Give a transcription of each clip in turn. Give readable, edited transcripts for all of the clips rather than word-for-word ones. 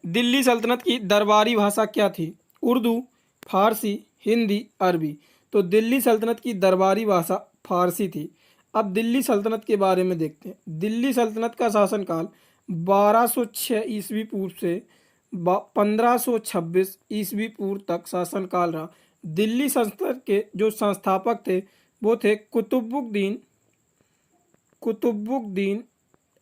दिल्ली सल्तनत की दरबारी भाषा क्या थी? उर्दू, फारसी, हिंदी, अरबी। तो दिल्ली सल्तनत की दरबारी भाषा फारसी थी। अब दिल्ली सल्तनत के बारे में देखते हैं। दिल्ली सल्तनत का शासनकाल 1206 ईस्वी पूर्व से 1526 ईस्वी पूर्व तक शासनकाल रहा। दिल्ली सल्तनत के जो संस्थापक थे वो थे कुतुबुद्दीन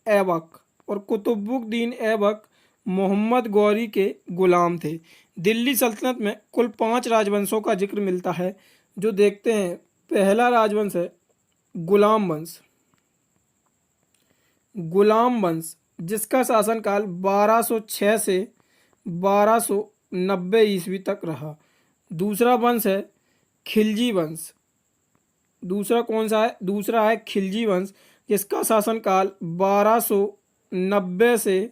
ऐबक, और कुतुबुद्दीन ऐबक मोहम्मद गौरी के गुलाम थे। दिल्ली सल्तनत में कुल 5 राजवंशों का जिक्र मिलता है, जो देखते हैं। पहला राजवंश है गुलाम वंश। गुलाम वंश जिसका शासनकाल 1206 से 1290 ईस्वी तक रहा। दूसरा वंश है खिलजी वंश। दूसरा कौन सा है? दूसरा है खिलजी वंश, जिसका शासनकाल 1290 से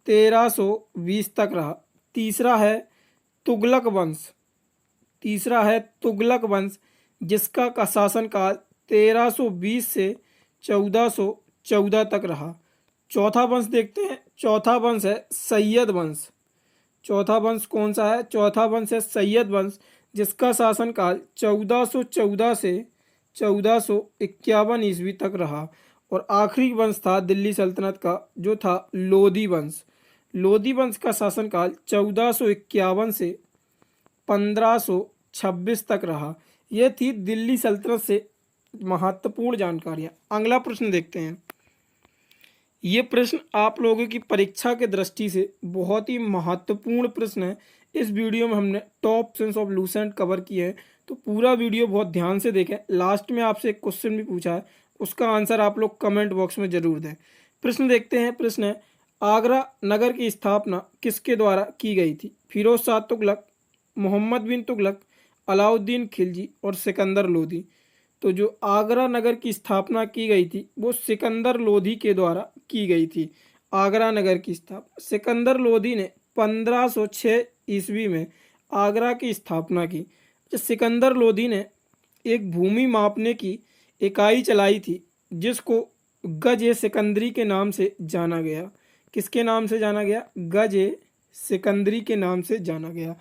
1320 तक रहा। तीसरा है तुगलक वंश। तीसरा है तुगलक वंश, जिसका का शासनकाल 1320 से 1414 तक रहा। चौथा वंश देखते हैं। चौथा वंश है सैयद वंश। चौथा वंश कौन सा है? चौथा वंश है सैयद वंश, जिसका शासनकाल 1414 से 1451 ईस्वी तक रहा। और आखिरी वंश था दिल्ली सल्तनत का, जो था लोधी वंश। लोधी वंश का शासनकाल 1451 से 1526 तक रहा। यह थी दिल्ली सल्तनत से महत्वपूर्ण जानकारियाँ। अगला प्रश्न देखते हैं। ये प्रश्न आप लोगों की परीक्षा के दृष्टि से बहुत ही महत्वपूर्ण प्रश्न है। इस वीडियो में हमने top options of Lucent cover किए हैं, तो पूरा वीडियो बहुत ध्यान से देखें। लास्ट में आपसे एक क्वेश्चन भी पूछा है, उसका आंसर आप लोग कमेंट बॉक्स में जरूर दें। प्रश्न देखते हैं। प्रश्न है, आगरा नगर की स्थापना किसके द्वारा की गई थी? फिरोज शाह तुगलक, मोहम्मद बिन तुगलक, अलाउद्दीन खिलजी और सिकंदर लोधी। तो जो आगरा नगर की स्थापना की गई थी वो सिकंदर लोधी के द्वारा की गई थी। आगरा नगर की स्थापना सिकंदर लोधी ने 1506 ईस्वी में आगरा की स्थापना की। सिकंदर लोधी ने एक भूमि मापने की इकाई चलाई थी, जिसको गज ए सिकंदरी के नाम से जाना गया। किसके नाम से जाना गया? गज ए सिकंदरी के नाम से जाना गया।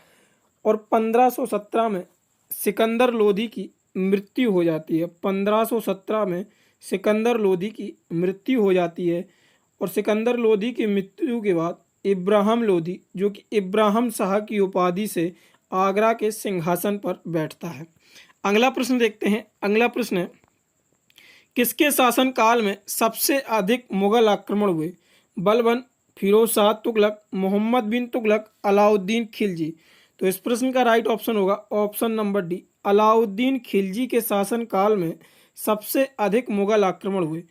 और 1517 में सिकंदर लोधी की मृत्यु हो जाती है। 1517 में सिकंदर लोधी की मृत्यु हो जाती है। और सिकंदर लोधी की मृत्यु के बाद इब्राहिम लोधी, जो कि इब्राहिम शाह की उपाधि से आगरा के सिंहासन पर बैठता है। अगला प्रश्न देखते हैं। अगला प्रश्न है, किसके शासनकाल में सबसे अधिक मुगल आक्रमण हुए? बलबन, फिरोज शाह तुगलक, मोहम्मद बिन तुगलक, अलाउद्दीन खिलजी। तो इस प्रश्न का राइट ऑप्शन होगा option number D, Alauddin Khilji के शासनकाल में सबसे अधिक मुगल आक्रमण हुए।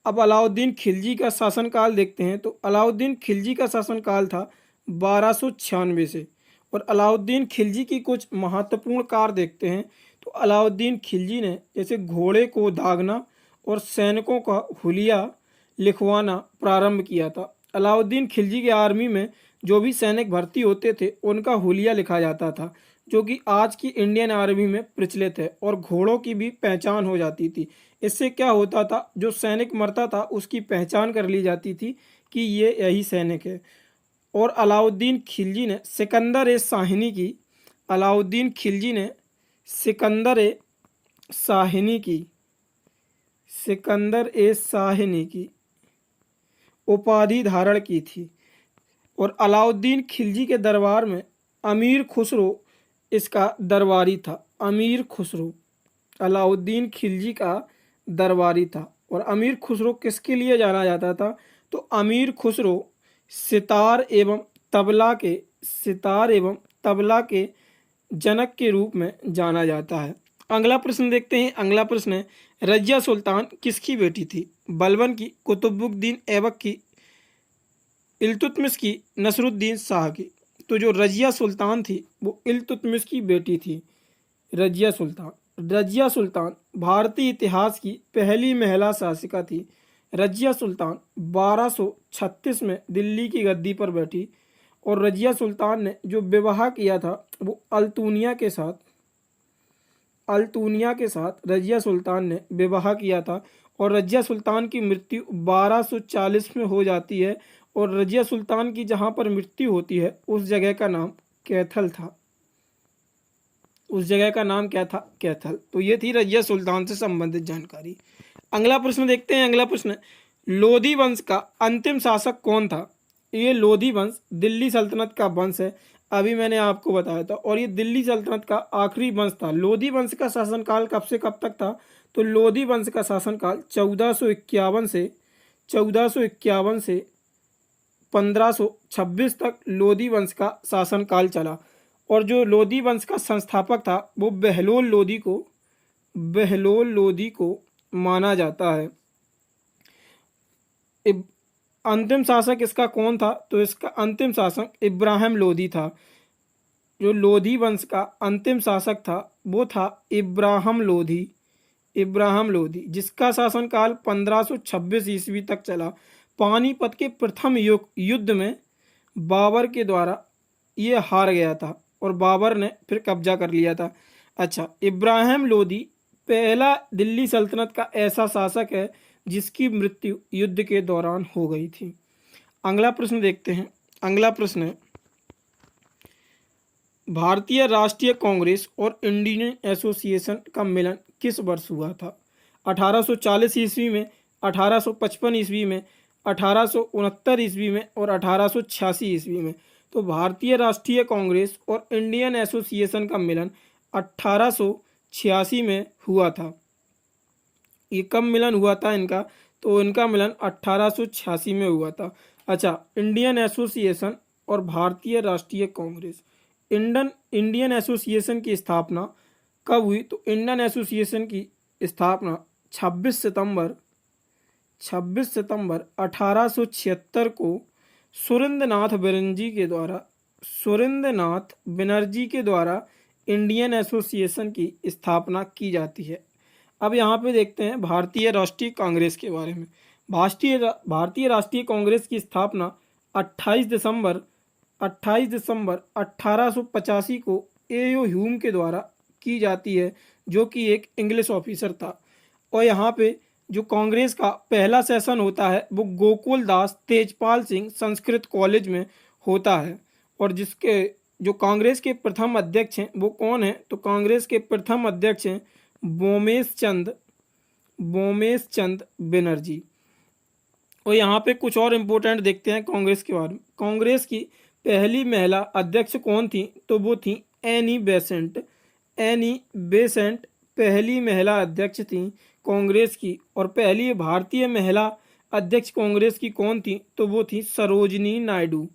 अब अलाउद्दीन खिलजी का शासनकाल देखते हैं। तो अलाउद्दीन खिलजी का शासनकाल था 1296 से। और अलाउद्दीन खिलजी की कुछ महत्वपूर्ण कार्य देखते हैं। तो अलाउद्दीन खिलजी ने जैसे घोड़े को दागना और सैनिकों का हुलिया लिखवाना प्रारंभ किया था। अलाउद्दीन खिलजी की आर्मी में जो भी सैनिक भर्ती होते थे उनका हुलिया लिखा जाता था, जो कि आज की इंडियन आर्मी में प्रचलित है। और घोड़ों की भी पहचान हो जाती थी। इससे क्या होता था, जो सैनिक मरता था उसकी पहचान कर ली जाती थी कि ये यही सैनिक है। और अलाउद्दीन खिलजी ने सिकंदर ए शाहिनी की अलाउद्दीन खिलजी ने सिकंदर ए शाहिनी की सिकंदर ए शाहिनी की उपाधि धारण की थी। और अलाउद्दीन खिलजी के दरबार में अमीर खुसरो इसका दरबारी था। अमीर खुसरो अलाउद्दीन खिलजी का दरबारी था। और अमीर खुसरो किसके लिए जाना जाता था? तो अमीर खुसरो सितार एवं तबला के जनक के रूप में जाना जाता है। अगला प्रश्न देखते हैं। अगला प्रश्न है, रजिया सुल्तान किसकी बेटी थी? बलबन की, कुतुबुद्दीन ऐबक की, इल्तुतमिश की, नसरुद्दीन शाह की। तो जो रजिया सुल्तान थी वो इल्तुतमिश की बेटी थी। रजिया सुल्तान भारतीय इतिहास की पहली महिला शासिका थी। रजिया सुल्तान 1236 में दिल्ली की गद्दी पर बैठी। और रजिया सुल्तान ने जो विवाह किया था वो अल्तुनिया के साथ रजिया सुल्तान ने विवाह किया था। और रजिया सुल्तान की मृत्यु 1240 में हो जाती है। और रजिया सुल्तान की जहाँ पर मृत्यु होती है उस जगह का नाम कैथल था। उस जगह का नाम क्या था? कैथल। तो ये थी रजिया सुल्तान से संबंधित जानकारी। अगला प्रश्न देखते हैं। अगला प्रश्न, लोधी वंश का अंतिम शासक कौन था? ये लोधी वंश दिल्ली सल्तनत का वंश है, अभी मैंने आपको बताया था, और ये दिल्ली सल्तनत का आखिरी वंश था। लोधी वंश का शासनकाल कब से कब तक था? तो लोधी वंश का शासनकाल 1451 से 1526 तक लोधी वंश का शासनकाल चला। और जो लोधी वंश का संस्थापक था वो बहलोल लोधी को माना जाता है। अंतिम शासक इसका कौन था? तो इसका अंतिम शासक इब्राहिम लोधी था। जो लोधी वंश का अंतिम शासक था वो था इब्राहिम लोधी, जिसका शासनकाल 1526 ईस्वी तक चला। पानीपत के प्रथम युद्ध में बाबर के द्वारा ये हार गया था और बाबर ने फिर कब्जा कर लिया था। अच्छा, इब्राहिम लोधी पहला दिल्ली सल्तनत का ऐसा शासक है जिसकी मृत्यु युद्ध के दौरान हो गई थी। अगला प्रश्न देखते हैं। अगला प्रश्न है, भारतीय राष्ट्रीय कांग्रेस और इंडियन एसोसिएशन का मिलन किस वर्ष हुआ था? 1840 ईस्वी में, 1855 ईस्वी में, 1869 ईस्वी में और 1886 ईस्वी में। तो भारतीय राष्ट्रीय कांग्रेस और इंडियन एसोसिएशन का मिलन 1886 में हुआ था। ये कब मिलन हुआ था इनका? तो इनका मिलन 1886 में हुआ था। अच्छा, इंडियन एसोसिएशन और भारतीय राष्ट्रीय कांग्रेस, इंडियन एसोसिएशन की स्थापना कब हुई? तो इंडियन एसोसिएशन की स्थापना 26 सितंबर 1876 को सुरेंद्रनाथ बनर्जी के द्वारा इंडियन एसोसिएशन की स्थापना की जाती है। अब यहाँ पे देखते हैं भारतीय राष्ट्रीय कांग्रेस के बारे में। भारतीय राष्ट्रीय कांग्रेस की स्थापना 28 दिसंबर 1885 को एओ ह्यूम के द्वारा की जाती है, जो कि एक इंग्लिश ऑफिसर था। और यहाँ पे जो कांग्रेस का पहला सेशन होता है वो गोकुल दास तेजपाल सिंह संस्कृत कॉलेज में होता है। और जिसके जो कांग्रेस के प्रथम अध्यक्ष हैं वो कौन है? तो कांग्रेस के प्रथम अध्यक्ष हैं बोमेश चंद बनर्जी। और यहाँ पे कुछ और इम्पोर्टेंट देखते हैं कांग्रेस के बारे में। कांग्रेस की पहली महिला अध्यक्ष कौन थी? तो वो थी एनी बेसेंट पहली महिला अध्यक्ष थी कांग्रेस की। और पहली भारतीय महिला अध्यक्ष कांग्रेस की कौन थी? तो वो थी सरोजनी नायडू।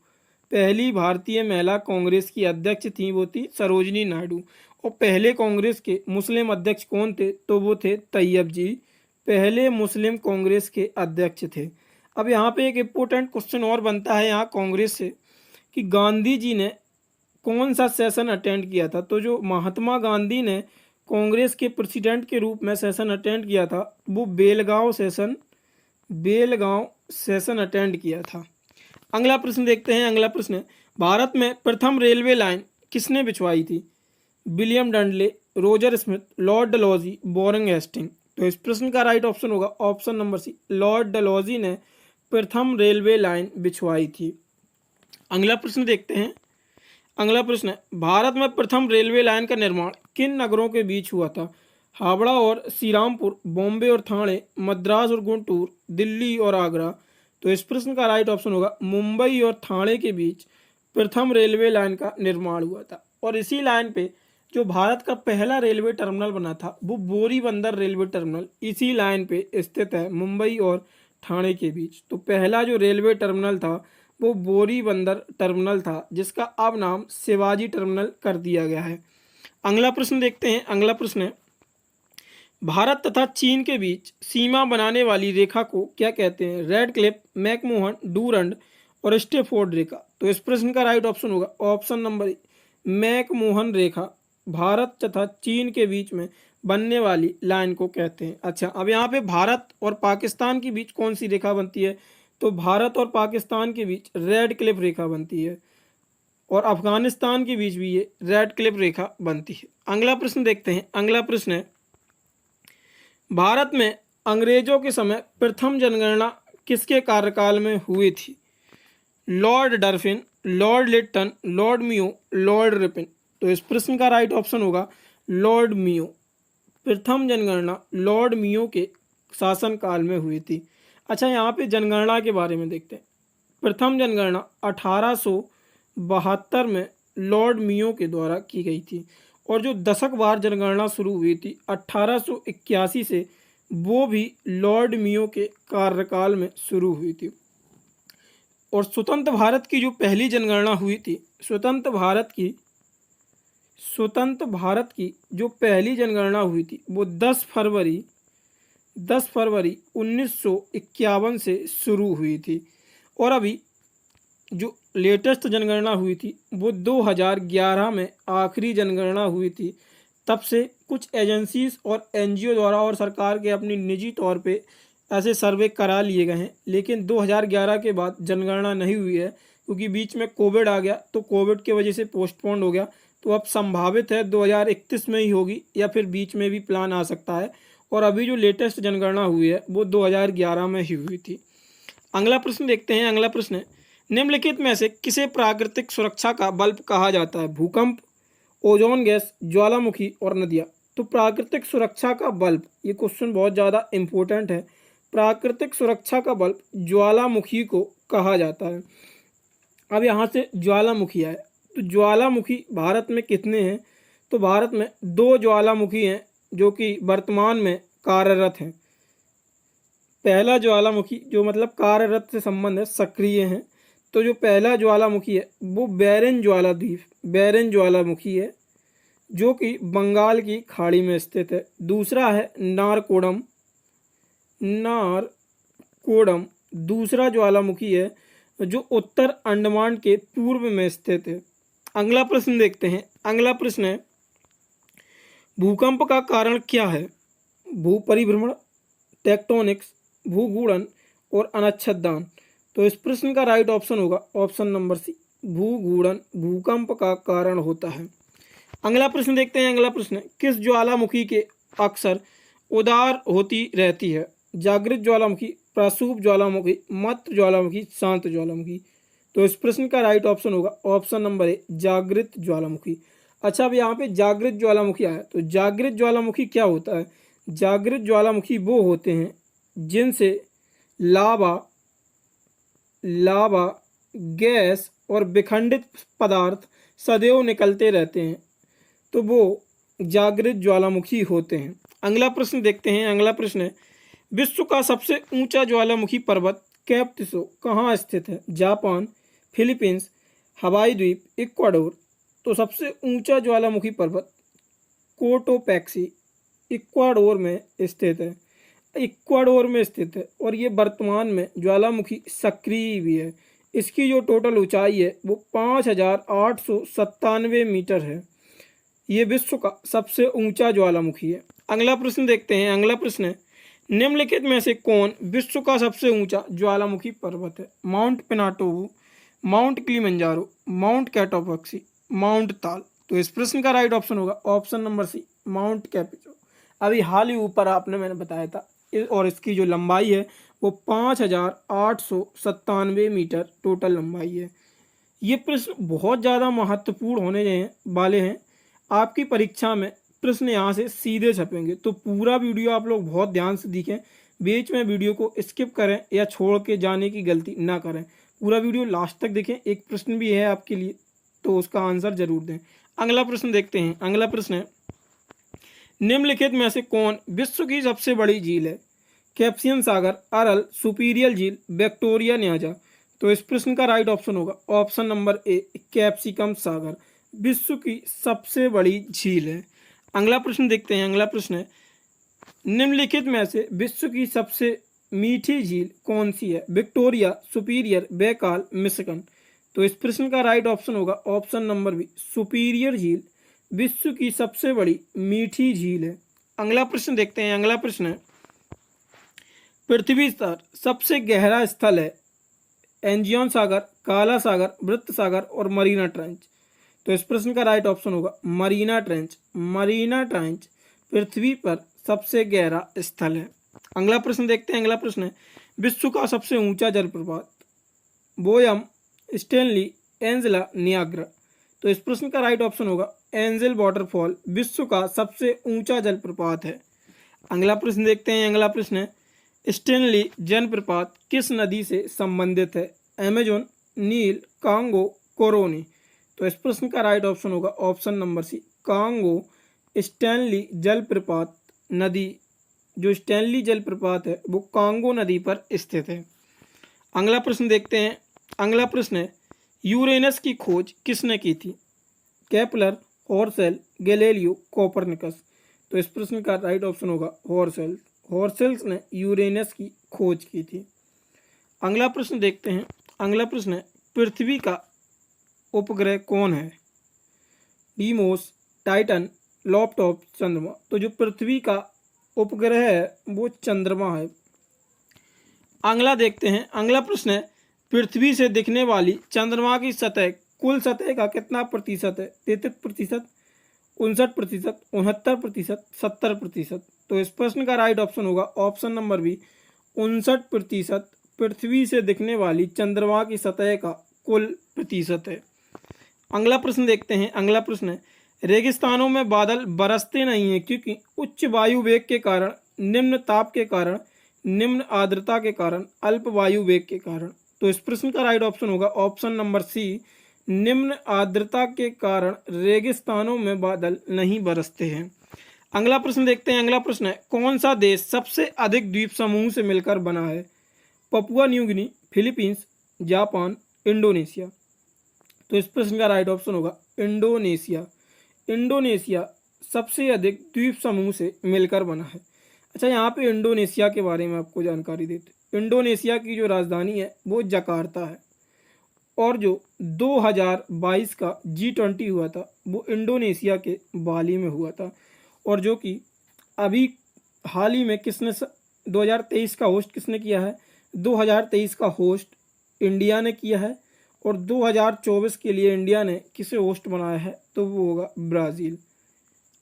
पहली भारतीय महिला कांग्रेस की अध्यक्ष थी वो थी सरोजनी नायडू। और पहले कांग्रेस के मुस्लिम अध्यक्ष कौन थे? तो वो थे तैयब जी, पहले मुस्लिम कांग्रेस के अध्यक्ष थे। अब यहाँ पे एक इम्पोर्टेंट क्वेश्चन और बनता है यहाँ कांग्रेस से कि गांधी जी ने कौन सा सेशन अटेंड किया था? तो जो महात्मा गांधी ने कांग्रेस के प्रेसिडेंट के रूप में सेशन अटेंड किया था वो बेलगांव सेशन अटेंड किया था। अगला प्रश्न देखते हैं। अगला प्रश्न है, भारत में प्रथम रेलवे लाइन किसने बिछवाई थी? William Dundley, Roger Smith, Lord Dalhousie, Warren Hasting. तो इस प्रश्न का राइट ऑप्शन होगा option number C, Lord Dalhousie ने प्रथम रेलवे लाइन बिछवाई थी। अगला प्रश्न देखते हैं। अगला प्रश्न है, भारत में प्रथम रेलवे लाइन का निर्माण किन नगरों के बीच हुआ था? हावड़ा और श्रीरामपुर, बॉम्बे और ठाणे, मद्रास और गुंटूर, दिल्ली और आगरा। तो इस प्रश्न का राइट ऑप्शन होगा मुंबई और ठाणे के बीच प्रथम रेलवे लाइन का निर्माण हुआ था। और इसी लाइन पे जो भारत का पहला रेलवे टर्मिनल बना था वो बोरीबंदर रेलवे टर्मिनल इसी लाइन पे स्थित है, मुंबई और ठाणे के बीच। तो पहला जो रेलवे टर्मिनल था वो बोरीबंदर टर्मिनल था, जिसका अब नाम शिवाजी टर्मिनल कर दिया गया है। अगला प्रश्न देखते हैं। अगला प्रश्न है, भारत तथा चीन के बीच सीमा बनाने वाली रेखा को क्या कहते हैं? रेड क्लिफ, मैकमोहन, डूरंड और स्टेफोर्ड रेखा। तो इस प्रश्न का राइट ऑप्शन होगा ऑप्शन नंबर मैकमोहन रेखा भारत तथा चीन के बीच में बनने वाली लाइन को कहते हैं। अच्छा, अब यहाँ पे भारत और पाकिस्तान के बीच कौन सी रेखा बनती है? तो भारत और पाकिस्तान के बीच रेड क्लिफ रेखा बनती है। और अफगानिस्तान के बीच भी ये रेड क्लिफ रेखा बनती है। अगला प्रश्न देखते हैं। अगला प्रश्न है, भारत में अंग्रेजों के समय प्रथम जनगणना किसके कार्यकाल में हुई थी? Lord Dufferin, Lord Lytton, Lord Mayo, Lord Ripon. तो इस प्रश्न का राइट ऑप्शन होगा लॉर्ड मियो। प्रथम जनगणना लॉर्ड मियो के शासनकाल में हुई थी। अच्छा, यहाँ पे जनगणना के बारे में देखते हैं। प्रथम जनगणना 1872 में लॉर्ड मियो के द्वारा की गई थी, और जो दशकवार जनगणना शुरू हुई थी 1881 से, वो भी लॉर्ड मियो के कार्यकाल में शुरू हुई थी। और स्वतंत्र भारत की जो पहली जनगणना हुई थी, स्वतंत्र भारत की जो पहली जनगणना हुई थी वो 10 फरवरी 1951 से शुरू हुई थी। और अभी जो लेटेस्ट जनगणना हुई थी वो 2011 में आखिरी जनगणना हुई थी। तब से कुछ एजेंसीज और एनजीओ द्वारा और सरकार के अपनी निजी तौर पे ऐसे सर्वे करा लिए गए हैं, लेकिन 2011 के बाद जनगणना नहीं हुई है, क्योंकि बीच में कोविड आ गया, तो कोविड की वजह से पोस्टपोन्ड हो गया। तो अब संभावित है 2031 में ही होगी, या फिर बीच में भी प्लान आ सकता है। और अभी जो लेटेस्ट जनगणना हुई है वो 2011 में ही हुई थी। अगला प्रश्न देखते हैं। अगला प्रश्न है, निम्नलिखित में से किसे प्राकृतिक सुरक्षा का बल्ब कहा जाता है? भूकंप, ओजोन गैस, ज्वालामुखी और नदियाँ। तो प्राकृतिक सुरक्षा का बल्ब, ये क्वेश्चन बहुत ज़्यादा इम्पोर्टेंट है। प्राकृतिक सुरक्षा का बल्ब ज्वालामुखी को कहा जाता है। अब यहाँ से ज्वालामुखी आए, तो ज्वालामुखी भारत में कितने हैं? तो भारत में 2 ज्वालामुखी हैं जो कि वर्तमान में कार्यरत हैं। पहला ज्वालामुखी जो मतलब कार्यरत से संबंध है, सक्रिय हैं, तो जो पहला ज्वालामुखी है वो बैरन ज्वालामुखी है, जो कि बंगाल की खाड़ी में स्थित है। दूसरा है नारकोडम दूसरा ज्वालामुखी है जो उत्तर अंडमान के पूर्व में स्थित है। अगला प्रश्न देखते हैं। अगला प्रश्न है, भूकंप का कारण क्या है? भूपरिभ्रमण, टेक्टोनिक्स, भूगुड़न और अनच्छेदान। तो इस प्रश्न का राइट ऑप्शन होगा ऑप्शन नंबर सी, भूगुड़न भूकंप का कारण होता है। अगला प्रश्न देखते हैं। अगला प्रश्न है, किस ज्वालामुखी के अक्सर उदार होती रहती है? जागृत ज्वालामुखी, प्रसूप ज्वालामुखी, मत ज्वालामुखी, शांत ज्वालामुखी। तो इस प्रश्न का राइट ऑप्शन होगा ऑप्शन नंबर ए, जागृत ज्वालामुखी। अच्छा, अब यहाँ पे जागृत ज्वालामुखी आया, तो जागृत ज्वालामुखी क्या होता है? जागृत ज्वालामुखी वो होते हैं जिनसे लावा, गैस और विखंडित पदार्थ सदैव निकलते रहते हैं, तो वो जागृत ज्वालामुखी होते हैं। अगला प्रश्न देखते हैं। अगला प्रश्न है, विश्व का सबसे ऊंचा ज्वालामुखी पर्वत कैप तिसो कहाँ स्थित है? जापान, फिलीपींस, हवाई द्वीप, इक्वाडोर। तो सबसे ऊंचा ज्वालामुखी पर्वत कोटोपैक्सी इक्वाडोर में स्थित है। और ये वर्तमान में ज्वालामुखी सक्रिय भी है। इसकी जो टोटल ऊंचाई है वो 5897 मीटर है। ये विश्व का सबसे ऊंचा ज्वालामुखी है। अगला प्रश्न देखते हैं। अगला प्रश्न है, निम्नलिखित में से कौन विश्व का सबसे ऊंचा ज्वालामुखी पर्वत है? Mount Pinatubo, Mount Kilimanjaro, Mount Cotopaxi, Mount Taal. तो इस प्रश्न का राइट ऑप्शन होगा ऑप्शन नंबर सी, माउंट कैपिचो। अभी हाल ही ऊपर मैंने बताया था, और इसकी जो लंबाई है वो 5897 मीटर टोटल लंबाई है। ये प्रश्न बहुत ज़्यादा महत्वपूर्ण होने वाले हैं। आपकी परीक्षा में प्रश्न यहाँ से सीधे छपेंगे, तो पूरा वीडियो आप लोग बहुत ध्यान से देखें। बीच में वीडियो को स्किप करें या छोड़ के जाने की गलती ना करें। पूरा वीडियो लास्ट तक देखें। एक प्रश्न भी है आपके लिए, तो उसका आंसर जरूर दें। अगला प्रश्न देखते हैं। अगला प्रश्न है, निम्नलिखित में से कौन विश्व की सबसे बड़ी झील है? कैस्पियन सागर, अरल, सुपीरियर झील, विक्टोरिया न्याजा। तो इस प्रश्न का राइट ऑप्शन होगा ऑप्शन नंबर ए, कैप्सिकम सागर विश्व की सबसे बड़ी झील है। अगला प्रश्न देखते हैं। अगला प्रश्न है, निम्नलिखित में से विश्व की सबसे मीठी झील कौन सी है? Victoria, superior, Baikal, Michigan. तो इस प्रश्न का राइट ऑप्शन होगा ऑप्शन नंबर बी, सुपीरियर झील विश्व की सबसे बड़ी मीठी झील है। अगला प्रश्न देखते हैं। अगला प्रश्न है, पृथ्वी पर सबसे गहरा स्थल है? एंजियन सागर, काला सागर, वृत्त सागर और मरीना ट्रेंच। तो इस प्रश्न का राइट ऑप्शन होगा मरीना ट्रेंच पृथ्वी पर सबसे गहरा स्थल है। अगला प्रश्न देखते हैं। अगला प्रश्न है, विश्व का सबसे ऊंचा जलप्रपात? बोयम, स्टेनली एंजेला नियाग्रा। तो इस प्रश्न का राइट ऑप्शन होगा एंजल वाटरफॉल विश्व का सबसे ऊंचा जलप्रपात है। अगला प्रश्न देखते हैं। अगला प्रश्न है स्टेनली जलप्रपात किस नदी से संबंधित है? अमेजोन, नील, कांगो, कोरोनी। तो इस प्रश्न का राइट ऑप्शन होगा option number C Congo. Stanley जलप्रपात नदी, जो स्टेनली जलप्रपात है वो कांगो नदी पर स्थित है। अगला प्रश्न देखते हैं। अगला प्रश्न है यूरेनस की खोज किसने की थी? Kepler, Herschel, Galileo, Copernicus. तो इस प्रश्न का राइट ऑप्शन होगा हॉर्सेल। हॉर्सेल्स ने यूरेनस की खोज की थी। अगला प्रश्न देखते हैं। अगला प्रश्न है पृथ्वी का उपग्रह कौन है? डीमोस, टाइटन, लॉपटॉप, चंद्रमा। तो जो पृथ्वी का उपग्रह है वो चंद्रमा है। अगला देखते हैं। अगला प्रश्न है पृथ्वी से दिखने वाली चंद्रमा की सतह कुल सतह का कितना प्रतिशत है? 33%, 59%, 69%, 70%। तो इस प्रश्न का राइट ऑप्शन होगा ऑप्शन नंबर बी 59% पृथ्वी से दिखने वाली चंद्रमा की सतह का कुल प्रतिशत है। अगला प्रश्न देखते हैं। अगला प्रश्न है रेगिस्तानों में बादल बरसते नहीं हैं क्योंकि उच्च वायु वेग के कारण, निम्न ताप के कारण, निम्न आर्द्रता के कारण, अल्प वायु वेग के कारण। तो इस प्रश्न का राइट ऑप्शन होगा ऑप्शन नंबर सी निम्न आर्द्रता के कारण रेगिस्तानों में बादल नहीं बरसते हैं। अगला प्रश्न देखते हैं। अगला प्रश्न है कौन सा देश सबसे अधिक द्वीप समूह से मिलकर बना है? Papua New Guinea, Philippines, Japan, Indonesia. तो इस प्रश्न का राइट ऑप्शन होगा इंडोनेशिया। इंडोनेशिया सबसे अधिक द्वीप समूह से मिलकर बना है। अच्छा, यहाँ पे इंडोनेशिया के बारे में आपको जानकारी देते। इंडोनेशिया की जो राजधानी है वो जकार्ता है और जो 2022 का G20 हुआ था वो इंडोनेशिया के बाली में हुआ था और जो कि अभी हाल ही में 2023 का होस्ट किसने किया है? 2023 का होस्ट इंडिया ने किया है और 2024 के लिए इंडिया ने किसे होस्ट बनाया है? तो वो होगा ब्राज़ील।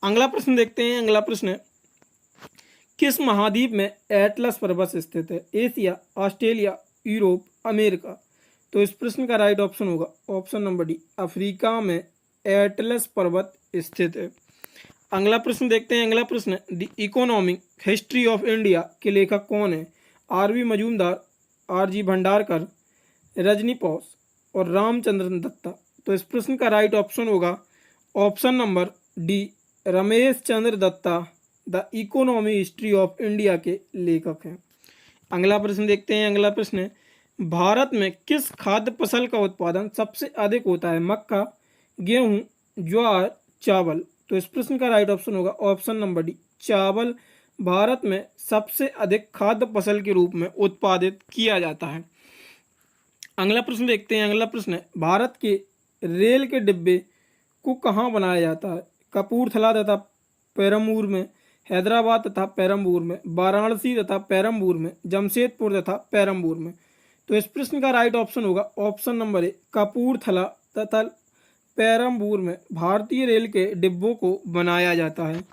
अगला प्रश्न देखते हैं। अगला प्रश्न है किस महाद्वीप में एटलस पर्वत स्थित है? Asia, Australia, Europe, America. तो इस प्रश्न का राइट ऑप्शन होगा ऑप्शन नंबर डी अफ्रीका में एटलस पर्वत स्थित है। अगला प्रश्न देखते हैं। अगला प्रश्न है the economic history of India के लेखक कौन है? आर.वी. मजूमदार, आर.जी. भंडारकर, रजनी पॉस और रामचंद्रन दत्ता। तो इस प्रश्न का राइट ऑप्शन होगा option number D Ramesh Chandra Dutta the economy history of India के लेखक हैं। अगला प्रश्न देखते हैं। अगला प्रश्न है भारत में किस खाद्य फसल का उत्पादन सबसे अधिक होता है? मक्का, गेहूं, ज्वार, चावल। तो इस प्रश्न का राइट ऑप्शन होगा ऑप्शन नंबर डी चावल भारत में सबसे अधिक खाद्य फसल के रूप में उत्पादित किया जाता है। अगला प्रश्न देखते हैं। अगला प्रश्न है भारत के रेल के डिब्बे को कहाँ बनाया जाता है? कपूरथला तथा पेरम्बूर में, हैदराबाद तथा पेरम्बूर में, वाराणसी तथा पेरम्बूर में, जमशेदपुर तथा पेरम्बूर में। तो इस प्रश्न का राइट ऑप्शन होगा ऑप्शन नंबर ए कपूरथला तथा पेरम्बूर में भारतीय रेल के डिब्बों को बनाया जाता है।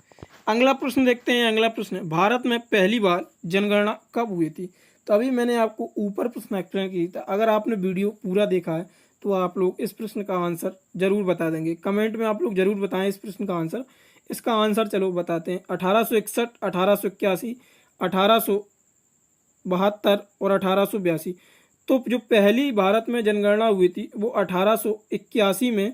अगला प्रश्न देखते हैं। अगला प्रश्न है भारत में पहली बार जनगणना कब हुई थी? तो अभी मैंने आपको ऊपर प्रश्न एक्सप्लेन किया था। अगर आपने वीडियो पूरा देखा है तो आप लोग इस प्रश्न का आंसर जरूर बता देंगे। कमेंट में आप लोग जरूर बताएं इस प्रश्न का आंसर। इसका आंसर चलो बताते हैं। 1861, 1881, 1872 और 1882। तो जो पहली भारत में जनगणना हुई थी वो 1881 में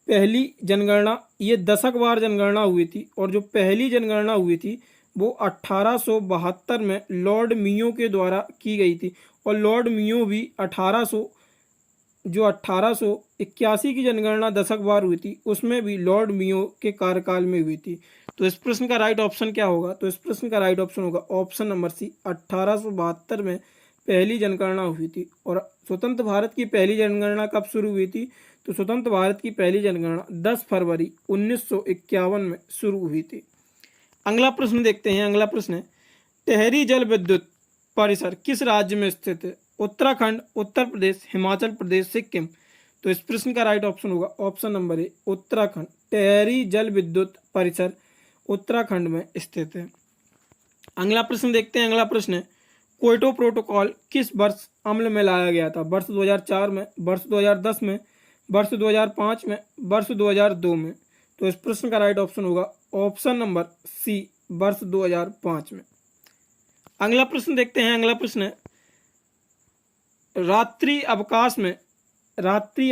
पहली जनगणना, ये दशकवार जनगणना हुई थी और जो पहली जनगणना हुई थी वो 1872 में लॉर्ड मियो के द्वारा की गई थी और लॉर्ड मियो भी 1881 की जनगणना दशकवार हुई थी उसमें भी लॉर्ड मियो के कार्यकाल में हुई थी। तो इस प्रश्न का राइट ऑप्शन क्या होगा? तो इस प्रश्न का राइट ऑप्शन होगा ऑप्शन नंबर सी 1872 में पहली जनगणना हुई थी। और स्वतंत्र भारत की पहली जनगणना कब शुरू हुई थी? तो स्वतंत्र भारत की पहली जनगणना 10 फरवरी 1951 में शुरू हुई थी। अगला प्रश्न देखते हैं। अगला प्रश्न है टिहरी जल विद्युत परिसर किस राज्य में स्थित है? उत्तराखंड, उत्तर प्रदेश, हिमाचल प्रदेश, सिक्किम। तो इस प्रश्न का राइट ऑप्शन होगा option number A Uttarakhand. Tehri जल विद्युत परिसर उत्तराखंड में स्थित है। अगला प्रश्न देखते हैं। अगला प्रश्न है क्योटो प्रोटोकॉल किस वर्ष अमल में लाया गया था? वर्ष 2004 में, वर्ष 2010 में, वर्ष 2005 में, वर्ष 2002 में? तो इस प्रश्न का राइट ऑप्शन होगा ऑप्शन नंबर सी, वर्ष 2005 में। अगला प्रश्न देखते हैं। अगला प्रश्न है, रात्रि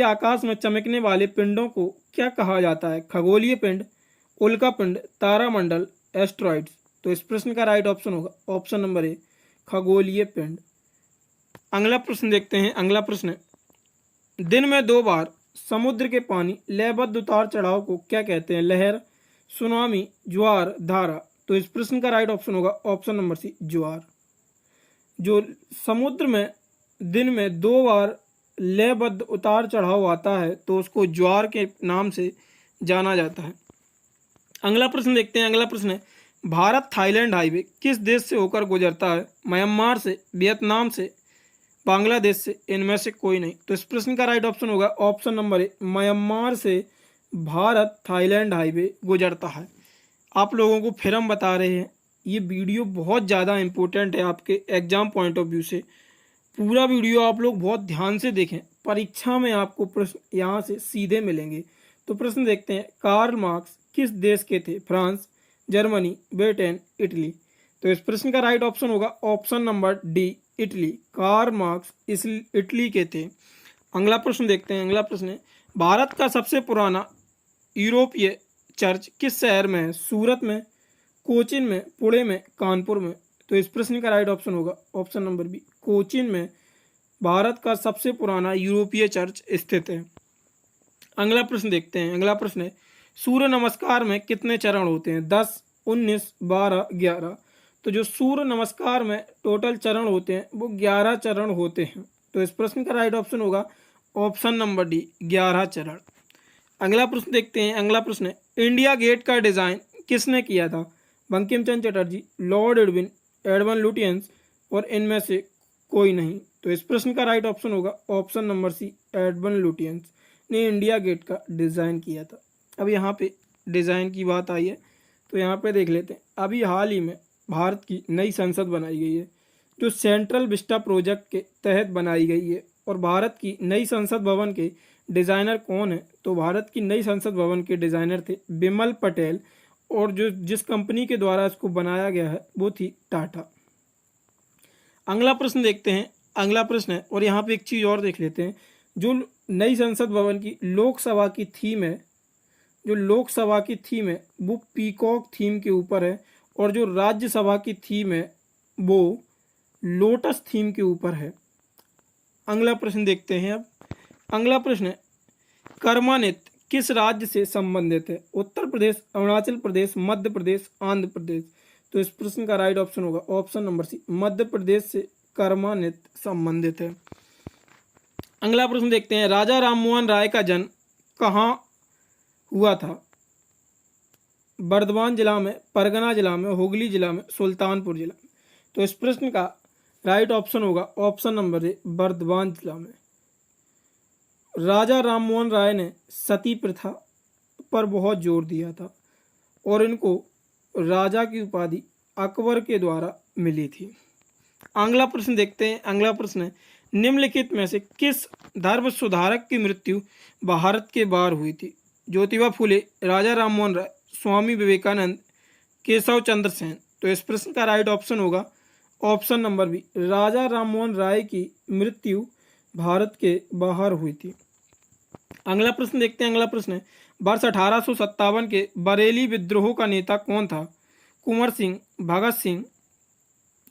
आकाश में चमकने वाले पिंडों को क्या कहा जाता है? खगोलीय पिंड, उल्का पिंड, तारामंडल, एस्ट्रॉइड्स? तो इस प्रश्न का राइट ऑप्शन होगा ऑप्शन नंबर ए, खगोलीय पिंड। अगला प्रश्न देखते हैं। अगला प्रश्न है, दिन में 2 बार समुद्र के पानी लयबद्ध उतार चढ़ाव को क्या कहते हैं? लहर, सुनामी, ज्वार, धारा? तो इस प्रश्न का राइट ऑप्शन होगा ऑप्शन नंबर सी, ज्वार। जो समुद्र में दिन में 2 बार लयबद्ध उतार चढ़ाव आता है तो उसको ज्वार के नाम से जाना जाता है। अगला प्रश्न देखते हैं। अगला प्रश्न है, भारत थाईलैंड हाईवे किस देश से होकर गुजरता है? म्यांमार से, वियतनाम से, बांग्लादेश से? इनमें से कोई नहीं। तो इस प्रश्न का राइट ऑप्शन होगा ऑप्शन नंबर ए, म्यांमार से भारत थाईलैंड हाईवे गुजरता है। आप लोगों को फिर हम बता रहे हैं, ये वीडियो बहुत ज़्यादा इम्पोर्टेंट है आपके एग्जाम पॉइंट ऑफ व्यू से। पूरा वीडियो आप लोग बहुत ध्यान से देखें, परीक्षा में आपको प्रश्न यहाँ से सीधे मिलेंगे। तो प्रश्न देखते हैं, कार्ल मार्क्स किस देश के थे? France, Germany, Britain, Italy? तो इस प्रश्न का राइट ऑप्शन होगा option number D, Italy. Karl Marx इस इटली के थे। अगला प्रश्न देखते हैं। अगला प्रश्न है, भारत का सबसे पुराना यूरोपीय चर्च किस शहर में है? सूरत में, कोचीन में, पुणे में, कानपुर में? तो इस प्रश्न का राइट ऑप्शन होगा ऑप्शन नंबर बी, कोचीन में भारत का सबसे पुराना यूरोपीय चर्च स्थित है। अगला प्रश्न देखते हैं। अगला प्रश्न है, सूर्य नमस्कार में कितने चरण होते हैं? 10, 19, 12, 11? तो जो सूर्य नमस्कार में टोटल चरण होते हैं वो 11 चरण होते हैं। तो इस प्रश्न का राइट ऑप्शन होगा ऑप्शन नंबर डी, 11 चरण। अगला प्रश्न देखते हैं। अगला प्रश्न है, इंडिया गेट का डिज़ाइन किसने किया था? Bankim Chandra Chatterjee, Lord Irwin, Edwan Lutyens? और इनमें से कोई नहीं। तो इस प्रश्न का राइट ऑप्शन होगा ऑप्शन नंबर सी, एडवन लुटियंस ने इंडिया गेट का डिज़ाइन किया था। अब यहाँ पे डिज़ाइन की बात आई है तो यहाँ पे देख लेते हैं। अभी हाल ही में भारत की नई संसद बनाई गई है जो सेंट्रल विस्टा प्रोजेक्ट के तहत बनाई गई है। और भारत की नई संसद भवन के डिज़ाइनर कौन है? तो भारत की नई संसद भवन के डिज़ाइनर थे बिमल पटेल, और जो जिस कंपनी के द्वारा इसको बनाया गया है वो थी टाटा। अगला प्रश्न देखते हैं। अगला प्रश्न है, और यहाँ पे एक चीज़ और देख लेते हैं, जो नई संसद भवन की लोकसभा की थीम है, जो लोकसभा की थीम है वो पीकॉक थीम के ऊपर है, और जो राज्यसभा की थीम है वो लोटस थीम के ऊपर है। अगला प्रश्न देखते हैं। अब अगला प्रश्न है, कर्मा नृत्य किस राज्य से संबंधित है? उत्तर प्रदेश, अरुणाचल प्रदेश, मध्य प्रदेश, आंध्र प्रदेश? तो इस प्रश्न का राइट ऑप्शन होगा ऑप्शन नंबर सी, मध्य प्रदेश से कर्मा नृत्य संबंधित है। अगला प्रश्न देखते हैं, राजा राममोहन राय का जन्म कहाँ हुआ था? बर्दवान जिला में, परगना जिला में, हुगली जिला में, सुल्तानपुर जिला में? तो इस प्रश्न का राइट ऑप्शन होगा ऑप्शन नंबर ए, बर्दवान जिला में। राजा राममोहन राय ने सती प्रथा पर बहुत जोर दिया था और इनको राजा की उपाधि अकबर के द्वारा मिली थी। अगला प्रश्न देखते हैं। अगला प्रश्न है, निम्नलिखित में से किस धर्म सुधारक की मृत्यु भारत के बाहर हुई थी? ज्योतिबा फुले, राजा राममोहन राय, स्वामी विवेकानंद, केशव चंद्र सेन? तो इस प्रश्न का राइट ऑप्शन होगा option number B, Raja Rammohan Roy की मृत्यु भारत के बाहर हुई थी। अगला प्रश्न देखते हैं। अगला प्रश्न है, वर्ष 1857 के बरेली विद्रोह का नेता कौन था? कुंवर सिंह, भगत सिंह,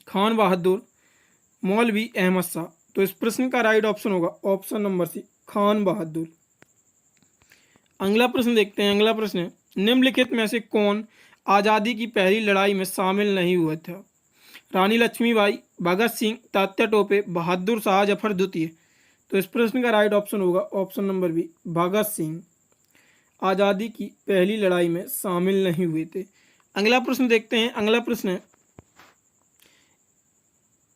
खान बहादुर, मौलवी अहमद शाह? तो इस प्रश्न का राइट ऑप्शन होगा ऑप्शन नंबर सी, खान बहादुर। अगला प्रश्न देखते हैं। अगला प्रश्न है, निम्नलिखित में से कौन आज़ादी की पहली लड़ाई में शामिल नहीं हुआ था? रानी लक्ष्मीबाई, भगत सिंह, तात्या टोपे, बहादुर शाह जफर द्वितीय? तो इस प्रश्न का राइट ऑप्शन होगा option number B, Bhagat Singh आज़ादी की पहली लड़ाई में शामिल नहीं हुए थे। अगला प्रश्न देखते हैं। अगला प्रश्न है,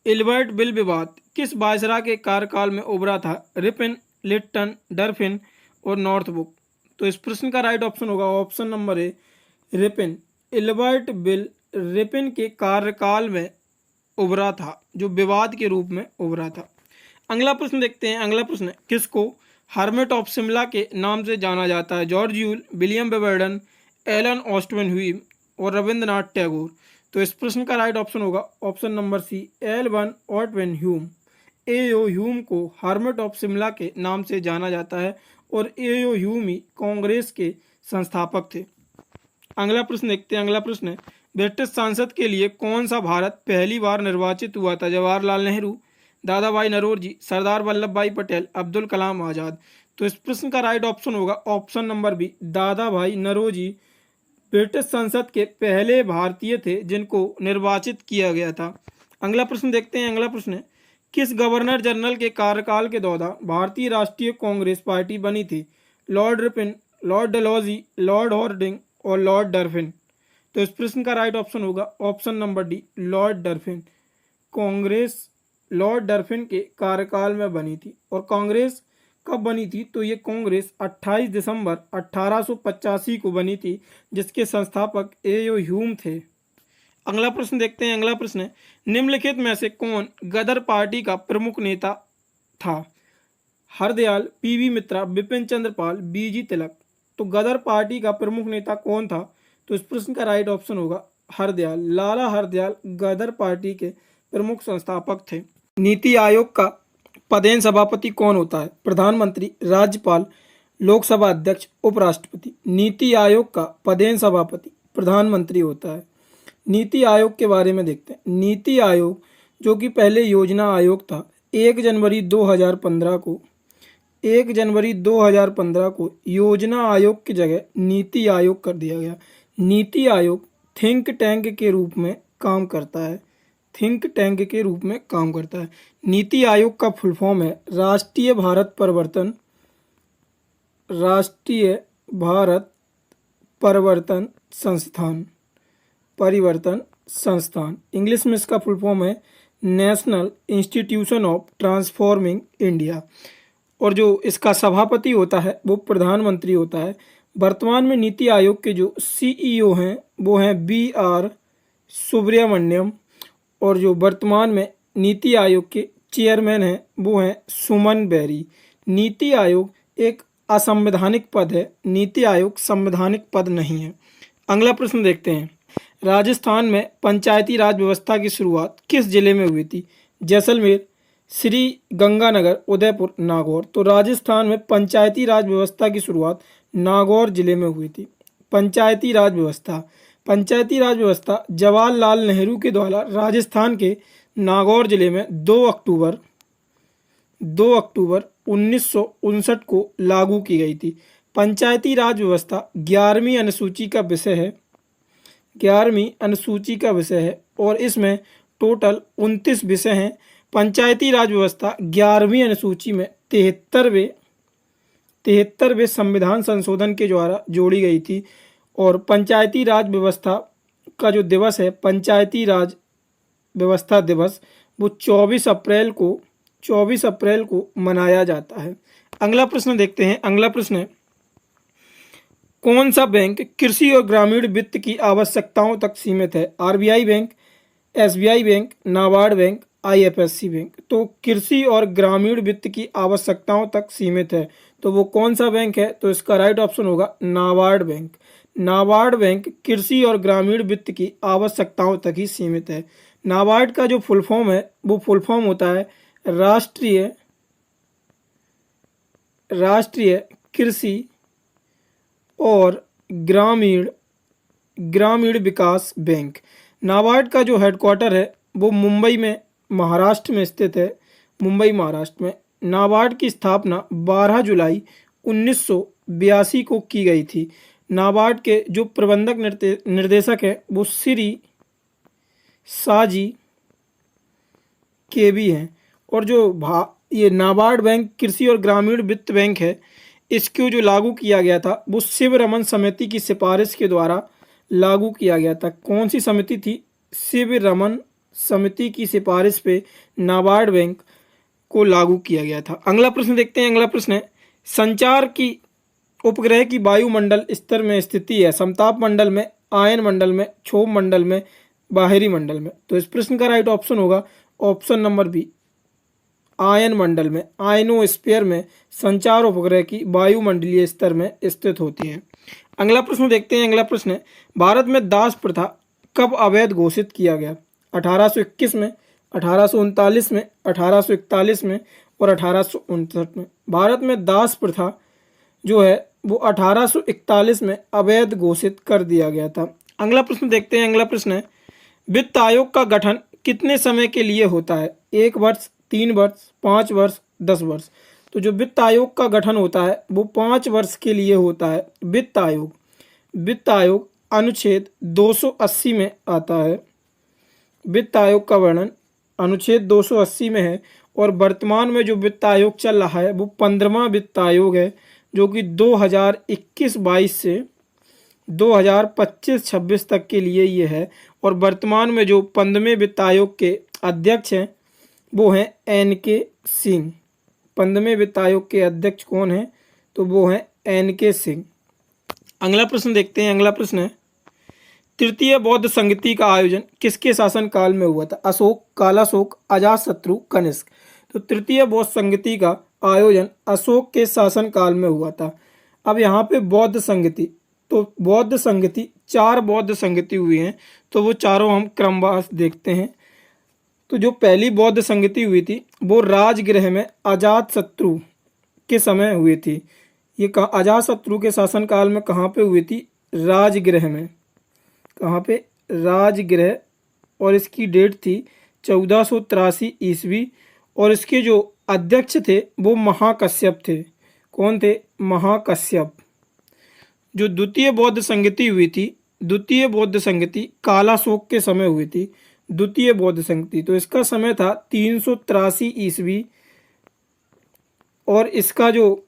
इल्बर्ट बिल विवाद किस वायसराय के कार्यकाल में उभरा था? रिपन, लिट्टन, डरफिन और नॉर्थब्रुक? तो इस प्रश्न का राइट ऑप्शन होगा option number A, Ripon. Ilbert bill Ripon के कार्यकाल में उभरा था, जो विवाद के रूप में उभरा था। अगला प्रश्न देखते हैं। अगला प्रश्न है, किसको हर्मिट ऑफ शिमला के नाम से जाना जाता है? जॉर्ज यूल, विलियम बेवर्डन, एलन ऑस्टविन ह्यूम और रविंद्रनाथ टैगोर। तो इस प्रश्न का राइट ऑप्शन होगा ऑप्शन नंबर सी, एल1 ऑस्टविन ह्यूम। एओ ह्यूम को हर्मिट ऑफ शिमला के नाम से जाना जाता है और एओ ह्यूम ही कांग्रेस के संस्थापक थे। अगला प्रश्न देखते हैं। अगला प्रश्न है, ब्रिटिश संसद के लिए कौन सा भारत पहली बार निर्वाचित हुआ था? जवाहरलाल नेहरू, दादा भाई नौरोजी, सरदार वल्लभ भाई पटेल, अब्दुल कलाम आज़ाद। तो इस प्रश्न का राइट ऑप्शन होगा ऑप्शन नंबर बी, दादा भाई नौरोजी ब्रिटिश संसद के पहले भारतीय थे जिनको निर्वाचित किया गया था। अगला प्रश्न देखते हैं। अगला प्रश्न है, किस गवर्नर जनरल के कार्यकाल के दौरान भारतीय राष्ट्रीय कांग्रेस पार्टी बनी थी? Lord Ripon, Lord Dalhousie, Lord Hardinge और लॉर्ड डरफिन। तो इस प्रश्न का राइट ऑप्शन होगा option number D, Lord Dufferin. Congress Lord Dufferin के कार्यकाल में बनी थी। और कांग्रेस कब बनी थी? तो ये कांग्रेस 28 दिसंबर 1885 को बनी थी, जिसके संस्थापक एओ ह्यूम थे। अगला प्रश्न देखते हैं। अगला प्रश्न है, निम्नलिखित में से कौन गदर पार्टी का प्रमुख नेता था? हरदयाल, पीवी मित्रा, बिपिन चंद्र पाल, बीजी तिलक। तो गदर पार्टी का प्रमुख नेता कौन था? तो इस प्रश्न का राइट ऑप्शन होगा हरदयाल। लाला हरदयाल गदर पार्टी के प्रमुख संस्थापक थे। नीति आयोग का पदेन सभापति कौन होता है? प्रधानमंत्री, राज्यपाल, लोकसभा अध्यक्ष, उपराष्ट्रपति। नीति आयोग का पदेन सभापति प्रधानमंत्री होता है। नीति आयोग के बारे में देखते हैं। नीति आयोग जो कि पहले योजना आयोग था, 1 जनवरी 2015 को योजना आयोग की जगह नीति आयोग कर दिया गया। नीति आयोग थिंक टैंक के रूप में काम करता है। थिंक टैंक के रूप में काम करता है। नीति आयोग का फुल फॉर्म है राष्ट्रीय भारत परिवर्तन संस्थान। इंग्लिश में इसका फुल फॉर्म है national institution of transforming India. और जो इसका सभापति होता है वो प्रधानमंत्री होता है। वर्तमान में नीति आयोग के जो सीईओ हैं वो हैं BR सुब्रमण्यम, और जो वर्तमान में नीति आयोग के चेयरमैन हैं वो हैं सुमन बेरी। नीति आयोग एक असंवैधानिक पद है। नीति आयोग संवैधानिक पद नहीं है। अगला प्रश्न देखते हैं। राजस्थान में पंचायती राज व्यवस्था की शुरुआत किस जिले में हुई थी? जैसलमेर, श्री गंगानगर, उदयपुर, नागौर। तो राजस्थान में पंचायती राज व्यवस्था की शुरुआत नागौर जिले में हुई थी। पंचायती राज व्यवस्था जवाहरलाल नेहरू के द्वारा राजस्थान के नागौर जिले में 2 अक्टूबर 1959 को लागू की गई थी। पंचायती राज व्यवस्था 11वीं अनुसूची का विषय है और इसमें टोटल 29 विषय हैं। पंचायती राज व्यवस्था 11वीं अनुसूची में 73वें संविधान संशोधन के द्वारा जोड़ी गई थी। और पंचायती राज व्यवस्था का जो दिवस है, पंचायती राज व्यवस्था दिवस, वो 24 अप्रैल को मनाया जाता है। अगला प्रश्न देखते हैं। अगला प्रश्न है, कौन सा बैंक कृषि और ग्रामीण वित्त की आवश्यकताओं तक सीमित है? RBI bank, SBI bank, NABARD bank, IFSC bank. तो कृषि और ग्रामीण वित्त की आवश्यकताओं तक सीमित है, तो वो कौन सा बैंक है? तो इसका राइट ऑप्शन होगा नाबार्ड बैंक। नाबार्ड बैंक कृषि और ग्रामीण वित्त की आवश्यकताओं तक ही सीमित है। नाबार्ड का जो फुल फॉर्म है वो फुल फॉर्म होता है राष्ट्रीय कृषि और ग्रामीण विकास बैंक। नाबार्ड का जो हेडक्वार्टर है वो मुंबई में, महाराष्ट्र में स्थित है। मुंबई, महाराष्ट्र में। नाबार्ड की स्थापना 12 जुलाई 1982 को की गई थी। नाबार्ड के जो प्रबंधक निर्देशक हैं वो श्री साजी केबी हैं। और जो ये नाबार्ड बैंक कृषि और ग्रामीण वित्त बैंक है, इसको जो लागू किया गया था वो शिवरमन समिति की सिफारिश के द्वारा लागू किया गया था। कौन सी समिति थी? शिवरमन समिति की सिफारिश पे नाबार्ड बैंक को लागू किया गया था। अगला प्रश्न देखते हैं। अगला प्रश्न है, संचार की उपग्रह की वायुमंडल स्तर में स्थिति है? समताप मंडल में, आयन मंडल में, क्षोभ मंडल में, बाहरी मंडल में। तो इस प्रश्न का राइट ऑप्शन होगा ऑप्शन नंबर बी, आयन मंडल में, आयनोस्फीयर में संचार उपग्रह की वायुमंडलीय स्तर में स्थित होती हैं। अगला प्रश्न देखते हैं। अगला प्रश्न है, भारत में दास प्रथा कब अवैध घोषित किया गया? 1821 में, 1839 में, 1841 में और 1859 में। भारत में दास प्रथा जो है वो 1841 में अवैध घोषित कर दिया गया था। अगला प्रश्न देखते हैं। अगला प्रश्न है, वित्त आयोग का गठन कितने समय के लिए होता है? 1 वर्ष, 3 वर्ष, 5 वर्ष, 10 वर्ष। तो जो वित्त आयोग का गठन होता है वो 5 वर्ष के लिए होता है। वित्त आयोग अनुच्छेद 280 में आता है। वित्त आयोग का वर्णन अनुच्छेद 280 में है और वर्तमान में जो वित्त आयोग चल रहा है वो 15वां वित्त आयोग है, जो कि 2021-22 से 2025-26 तक के लिए ये है। और वर्तमान में जो 15वें वित्त आयोग के अध्यक्ष हैं वो हैं NK सिंह। 15वें वित्त आयोग के अध्यक्ष कौन हैं? तो वो हैं NK सिंह। अगला प्रश्न देखते हैं। अगला प्रश्न है, तृतीय बौद्ध संगति का आयोजन किसके शासन काल में हुआ था? अशोक, कालाशोक, अजातशत्रु, कनिष्क। तो तृतीय बौद्ध संगति का आयोजन अशोक के शासन काल में हुआ था। अब यहाँ पे बौद्ध संगति, तो बौद्ध संगति 4 बौद्ध संगति हुई हैं, तो वो चारों हम क्रमवार देखते हैं। तो जो पहली बौद्ध संगति हुई थी वो राजगृह में अजातशत्रु के समय हुई थी। ये अजातशत्रु के शासनकाल में कहाँ पे हुई थी? राजगृह में। कहाँ पे? राजगृह। और इसकी डेट थी 1483 ईस्वी। और इसके जो अध्यक्ष थे वो महाकश्यप थे। कौन थे? महाकश्यप। जो द्वितीय बौद्ध संगति हुई थी, द्वितीय बौद्ध संगति कालाशोक के समय हुई थी। द्वितीय बौद्ध संगति, तो इसका समय था 383 ईस्वी। और इसका जो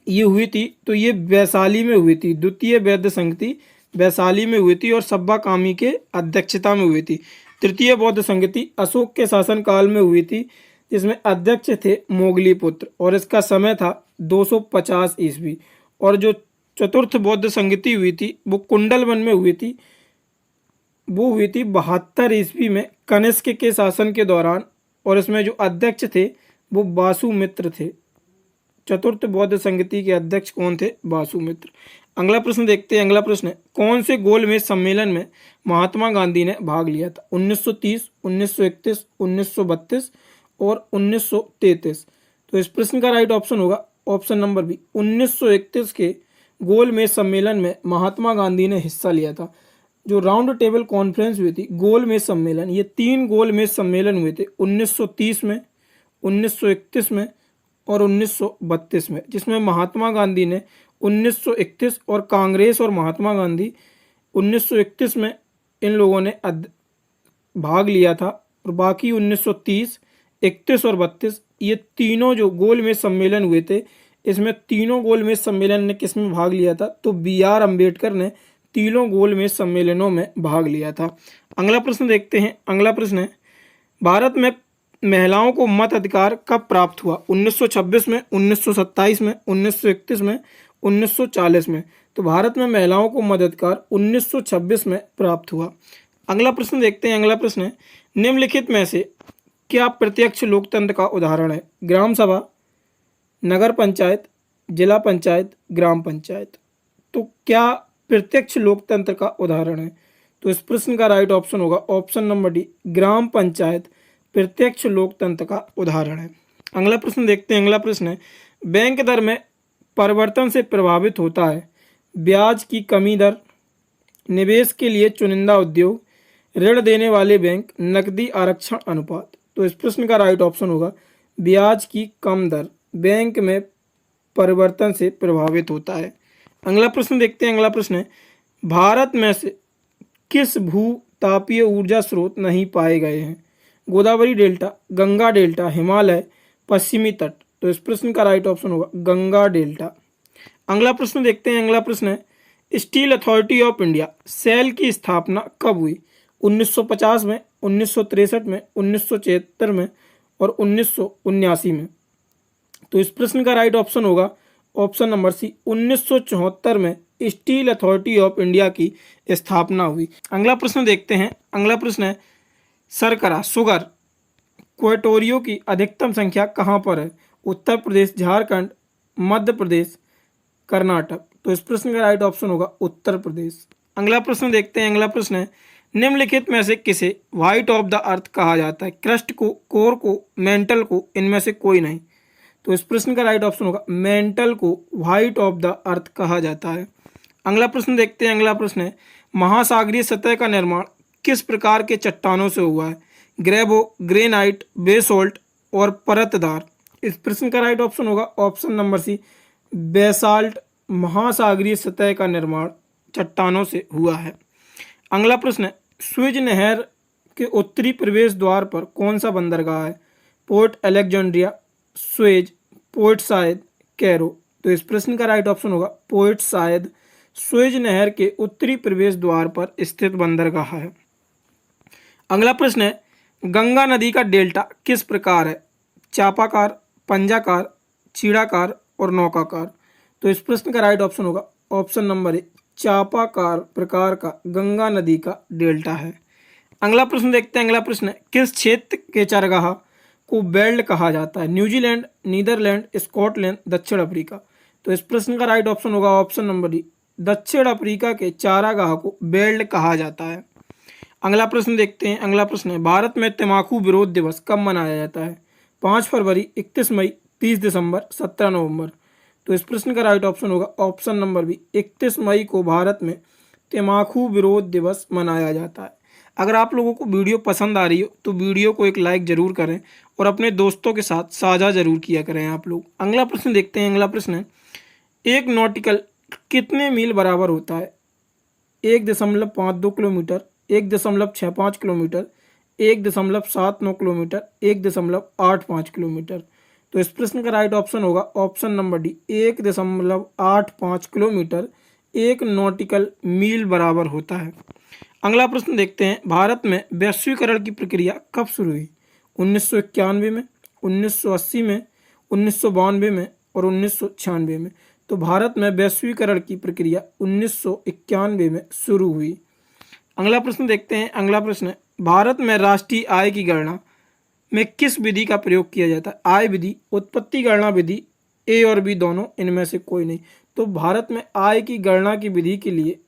ये हुई थी तो ये वैशाली में हुई थी। द्वितीय बौद्ध संगति वैशाली में हुई थी और सब्बा कामी के अध्यक्षता में हुई थी। तृतीय बौद्ध संगति अशोक के शासनकाल में हुई थी, जिसमें अध्यक्ष थे मोगलीपुत्र और इसका समय था 250 ईस्वी। और जो चतुर्थ बौद्ध संगति हुई थी वो कुंडलवन में हुई थी। वो हुई थी 72 ईस्वी में कनिष्क के शासन के दौरान। और इसमें जो अध्यक्ष थे वो वासुमित्र थे। चतुर्थ बौद्ध संगति के अध्यक्ष कौन थे? वासुमित्र। अगला प्रश्न देखते हैं। अगला प्रश्न है, कौन से गोलमेज सम्मेलन में महात्मा गांधी ने भाग लिया था? 1930, 1931, 1932 और 1933। तो इस प्रश्न का राइट ऑप्शन होगा ऑप्शन नंबर बी, 1931 के गोलमेज सम्मेलन में महात्मा गांधी ने हिस्सा लिया था। जो राउंड टेबल कॉन्फ्रेंस हुई थी, गोलमेज सम्मेलन, ये 3 गोलमेज सम्मेलन हुए थे 1930 में, 1931 में और 1932 में, जिसमें महात्मा गांधी ने 1931 और कांग्रेस और महात्मा गांधी 1931 में इन लोगों ने भाग लिया था। और बाकी 1930, 31 और 32 ये तीनों जो गोलमेज सम्मेलन हुए थे, इसमें तीनों गोलमेज सम्मेलन ने किस में भाग लिया था? तो BR अम्बेडकर ने तीनों गोलमेज सम्मेलनों में भाग लिया था। अगला प्रश्न देखते हैं। अगला प्रश्न है, भारत में महिलाओं को मत अधिकार कब प्राप्त हुआ? 1926 में, 1927 में, 1931 में, 1940 में। तो भारत में महिलाओं को मत अधिकार 1926 में प्राप्त हुआ। अगला प्रश्न देखते हैं। अगला प्रश्न है, निम्नलिखित में से क्या प्रत्यक्ष लोकतंत्र का उदाहरण है? ग्राम सभा, नगर पंचायत, जिला पंचायत, ग्राम पंचायत। तो क्या प्रत्यक्ष लोकतंत्र का उदाहरण है? तो इस प्रश्न का राइट ऑप्शन होगा ऑप्शन नंबर डी, ग्राम पंचायत प्रत्यक्ष लोकतंत्र का उदाहरण है। अगला प्रश्न देखते हैं। अगला प्रश्न है, बैंक दर में परिवर्तन से प्रभावित होता है ब्याज की कमी दर, निवेश के लिए चुनिंदा उद्योग, ऋण देने वाले बैंक, नकदी आरक्षण अनुपात। तो इस प्रश्न का राइट ऑप्शन होगा ब्याज की कम दर बैंक में परिवर्तन से प्रभावित होता है। अगला प्रश्न देखते हैं। अगला प्रश्न है, भारत में से किस भूतापीय ऊर्जा स्रोत नहीं पाए गए हैं? गोदावरी डेल्टा, गंगा डेल्टा, हिमालय, पश्चिमी तट। तो इस प्रश्न का राइट ऑप्शन होगा गंगा डेल्टा। अगला प्रश्न देखते हैं। अगला प्रश्न है, Steel Authority of India SAIL की स्थापना कब हुई? 1950 में, 1963 में, 1976 में और 1979 में। तो इस प्रश्न का राइट ऑप्शन होगा ऑप्शन नंबर सी, 1974 में स्टील अथॉरिटी ऑफ इंडिया की स्थापना हुई? अगला प्रश्न देखते हैं। अगला प्रश्न है शर्करा शुगर क्वेटोरियो की अधिकतम संख्या कहाँ पर है? उत्तर प्रदेश, झारखंड, मध्य प्रदेश, कर्नाटक। तो इस प्रश्न का राइट ऑप्शन होगा उत्तर प्रदेश। अगला प्रश्न देखते हैं। अगला प्रश्न है निम्नलिखित में से किसे व्हाइट ऑफ द अर्थ कहा जाता है? क्रस्ट को, कोर को, मेंटल को, इनमें से कोई नहीं। तो इस प्रश्न का राइट ऑप्शन होगा मेंटल को व्हाइट ऑफ द अर्थ कहा जाता है। अगला प्रश्न देखते हैं। अगला प्रश्न है महासागरीय सतह का निर्माण किस प्रकार के चट्टानों से हुआ है? ग्रेवो, ग्रेनाइट, बेसोल्ट और परतदार। इस प्रश्न का राइट ऑप्शन होगा ऑप्शन नंबर सी बेसाल्ट। महासागरीय सतह का निर्माण चट्टानों से हुआ है। अगला प्रश्न है स्विज नहर के उत्तरी प्रवेश द्वार पर कौन सा बंदरगाह है? Port Alexandria, Suez, Port Said, Cairo. तो इस प्रश्न का राइट ऑप्शन होगा पोर्ट साइद। स्वेज नहर के उत्तरी प्रवेश द्वार पर स्थित बंदरगाह है। अगला प्रश्न है गंगा नदी का डेल्टा किस प्रकार है? चापाकार, पंजाकार, चीड़ाकार और नौकाकार। तो इस प्रश्न का राइट ऑप्शन होगा ऑप्शन नंबर ए चापाकार प्रकार का गंगा नदी का डेल्टा है। अगला प्रश्न देखते हैं। अगला प्रश्न है किस क्षेत्र के चरगाह को बेल्ट कहा जाता है? न्यूजीलैंड, नीदरलैंड, स्कॉटलैंड, दक्षिण अफ्रीका। तो इस प्रश्न का राइट ऑप्शन होगा ऑप्शन नंबर डी दक्षिण अफ्रीका के चारागाह को बेल्ट कहा जाता है। अगला प्रश्न देखते हैं। अगला प्रश्न है भारत में तंबाकू विरोध दिवस कब मनाया जाता है? 5 फरवरी, 31 मई, 30 दिसंबर, 17 नवंबर। तो इस प्रश्न का राइट ऑप्शन होगा ऑप्शन नंबर बी 31 मई को भारत में तंबाकू विरोध दिवस मनाया जाता है। अगर आप लोगों को वीडियो पसंद आ रही हो तो वीडियो को एक लाइक जरूर करें और अपने दोस्तों के साथ साझा जरूर किया करें आप लोग। अगला प्रश्न देखते हैं। अगला प्रश्न है एक नॉटिकल कितने मील बराबर होता है? 1.52 किलोमीटर, 1.65 किलोमीटर, 1.79 किलोमीटर, 1.85 किलोमीटर। तो इस प्रश्न का राइट ऑप्शन होगा ऑप्शन नंबर डी 1.85 किलोमीटर एक नॉटिकल मील बराबर होता है। अगला प्रश्न देखते हैं भारत में वैश्वीकरण की प्रक्रिया कब शुरू हुई? 1991 में, 1980 में, 1992 में और 1996 में। तो भारत में वैश्वीकरण की प्रक्रिया 1991 में शुरू हुई। अगला प्रश्न देखते हैं। अगला प्रश्न है भारत में राष्ट्रीय आय की गणना में किस विधि का प्रयोग किया जाता है? आय विधि, उत्पत्ति गणना विधि, ए और बी दोनों, इनमें से कोई नहीं। तो भारत में आय की गणना की विधि के लिए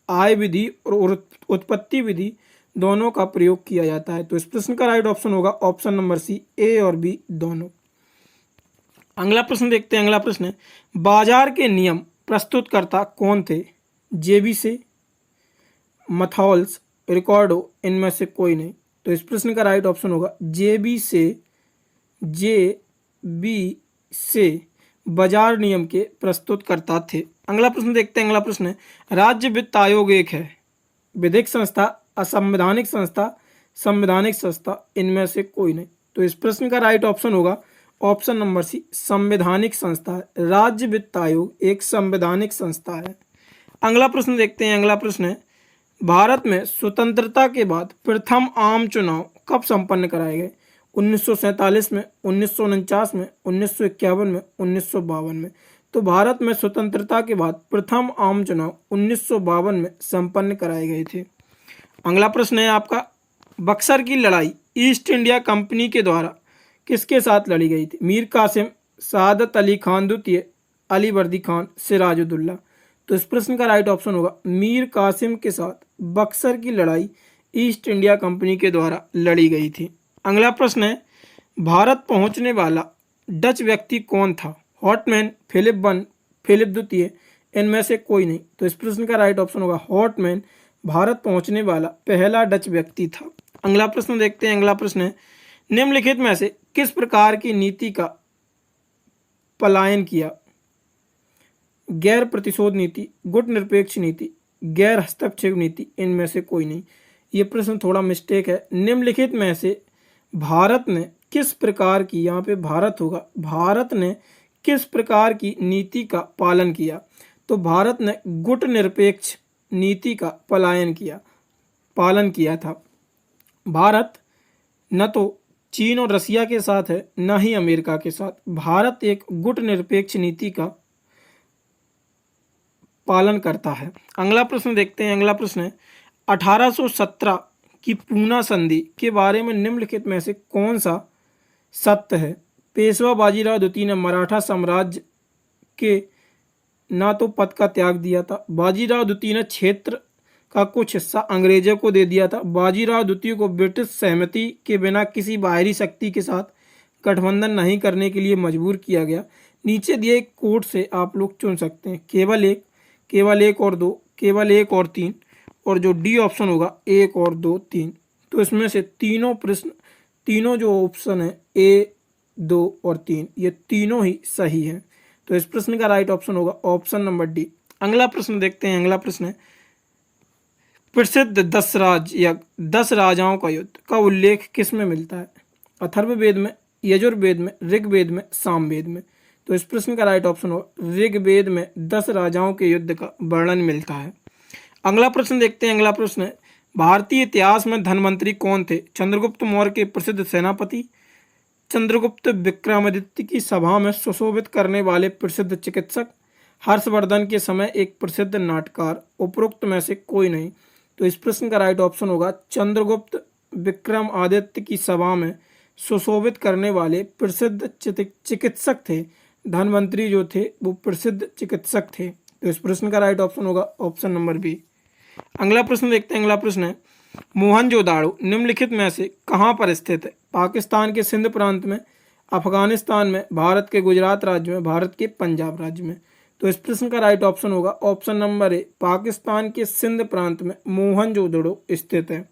आय विधि और उत्पत्ति विधि दोनों का प्रयोग किया जाता है। तो इस प्रश्न का राइट ऑप्शन होगा ऑप्शन नंबर सी ए और बी दोनों। अगला प्रश्न देखते हैं। अगला प्रश्न है बाजार के नियम प्रस्तुतकर्ता कौन थे? जेबी से, मथॉल्स, रिकॉर्डो, इनमें से कोई नहीं। तो इस प्रश्न का राइट ऑप्शन होगा जेबी से बाजार नियम के प्रस्तुतकर्ता थे। अगला प्रश्न देखते हैं। अगला प्रश्न है राज्य वित्त आयोग एक है विधिक संस्था, असंवैधानिक संस्था, संवैधानिक संस्था, इनमें से कोई नहीं। तो इस प्रश्न का राइट ऑप्शन होगा ऑप्शन नंबर सी संवैधानिक संस्था है। राज्य वित्त आयोग एक संवैधानिक संस्था है। अगला प्रश्न देखते हैं। अगला प्रश्न है भारत में स्वतंत्रता के बाद प्रथम आम चुनाव कब संपन्न कराए गए? 1947 में, 1949 में, 1951 में, 1952 में। तो भारत में स्वतंत्रता के बाद प्रथम आम चुनाव 1952 में संपन्न कराए गए थे। अगला प्रश्न है आपका बक्सर की लड़ाई ईस्ट इंडिया कंपनी के द्वारा किसके साथ लड़ी गई थी? मीर कासिम, सादत अली खान द्वितीय, अली वर्दी खान, सिराजुद्दौला। तो इस प्रश्न का राइट ऑप्शन होगा मीर कासिम के साथ बक्सर की लड़ाई ईस्ट इंडिया कंपनी के द्वारा लड़ी गई थी। अगला प्रश्न है भारत पहुंचने वाला डच व्यक्ति कौन था? हॉटमैन, फिलिप वन, फिलिप द्वितीय, इनमें से कोई नहीं। तो इस प्रश्न का राइट ऑप्शन होगा हॉटमैन भारत पहुंचने वाला पहला डच व्यक्ति था। अगला प्रश्न देखते हैं। अगला प्रश्न है निम्नलिखित में से किस प्रकार की नीति का पलायन किया? गैर प्रतिशोध नीति, गुट निरपेक्ष नीति, गैर हस्तक्षेप नीति, इनमें से कोई नहीं। ये प्रश्न थोड़ा मिस्टेक है। निम्नलिखित में से भारत ने किस प्रकार की, यहाँ पे भारत होगा, भारत ने किस प्रकार की नीति का पालन किया? तो भारत ने गुट निरपेक्ष नीति का पालन किया था। भारत न तो चीन और रसिया के साथ है न ही अमेरिका के साथ। भारत एक गुट निरपेक्ष नीति का पालन करता है। अगला प्रश्न देखते हैं। अगला प्रश्न है 1817 की पूना संधि के बारे में निम्नलिखित में से कौन सा सत्य है? पेशवा बाजीराव द्वितीय ने मराठा साम्राज्य के ना तो पद का त्याग दिया था, बाजीराव द्वितीय ने क्षेत्र का कुछ हिस्सा अंग्रेजों को दे दिया था, बाजीराव द्वितीय को ब्रिटिश सहमति के बिना किसी बाहरी शक्ति के साथ गठबंधन नहीं करने के लिए मजबूर किया गया। नीचे दिए कोड से आप लोग चुन सकते हैं, केवल एक और दो, केवल एक और तीन, और जो डी ऑप्शन होगा 1 और 2 3। तो इसमें से तीनों जो ऑप्शन है ए, 2 और 3, ये तीनों ही सही है। तो इस प्रश्न का राइट ऑप्शन होगा ऑप्शन नंबर डी। अगला प्रश्न देखते हैं। अगला प्रश्न है प्रसिद्ध 10 राजाओं का युद्ध का उल्लेख किस में मिलता है? अथर्ववेद में, यजुर्वेद में, ऋग्वेद में, सामवेद में। तो इस प्रश्न का राइट ऑप्शन होगा ऋग्वेद में 10 राजाओं के युद्ध का वर्णन मिलता है। अगला प्रश्न देखते हैं। अगला प्रश्न है भारतीय इतिहास में धनवंतरी कौन थे? चंद्रगुप्त मौर्य के प्रसिद्ध सेनापति, चंद्रगुप्त विक्रमादित्य की सभा में सुशोभित करने वाले प्रसिद्ध चिकित्सक, हर्षवर्धन के समय एक प्रसिद्ध नाटककार, उपरोक्त में से कोई नहीं। तो इस प्रश्न का राइट ऑप्शन होगा चंद्रगुप्त विक्रमादित्य की सभा में सुशोभित करने वाले प्रसिद्ध चिकित्सक थे। धनवंतरी जो थे वो प्रसिद्ध चिकित्सक थे। तो इस प्रश्न का राइट ऑप्शन होगा ऑप्शन नंबर बी। अगला प्रश्न देखते हैं। अगला प्रश्न है मोहनजोदाड़ो निम्नलिखित में से कहाँ पर स्थित है? पाकिस्तान के सिंध प्रांत में, अफगानिस्तान में, भारत के गुजरात राज्य में, भारत के पंजाब राज्य में। तो इस प्रश्न का राइट ऑप्शन होगा ऑप्शन नंबर ए, पाकिस्तान के सिंध प्रांत में मोहनजोदड़ो स्थित है।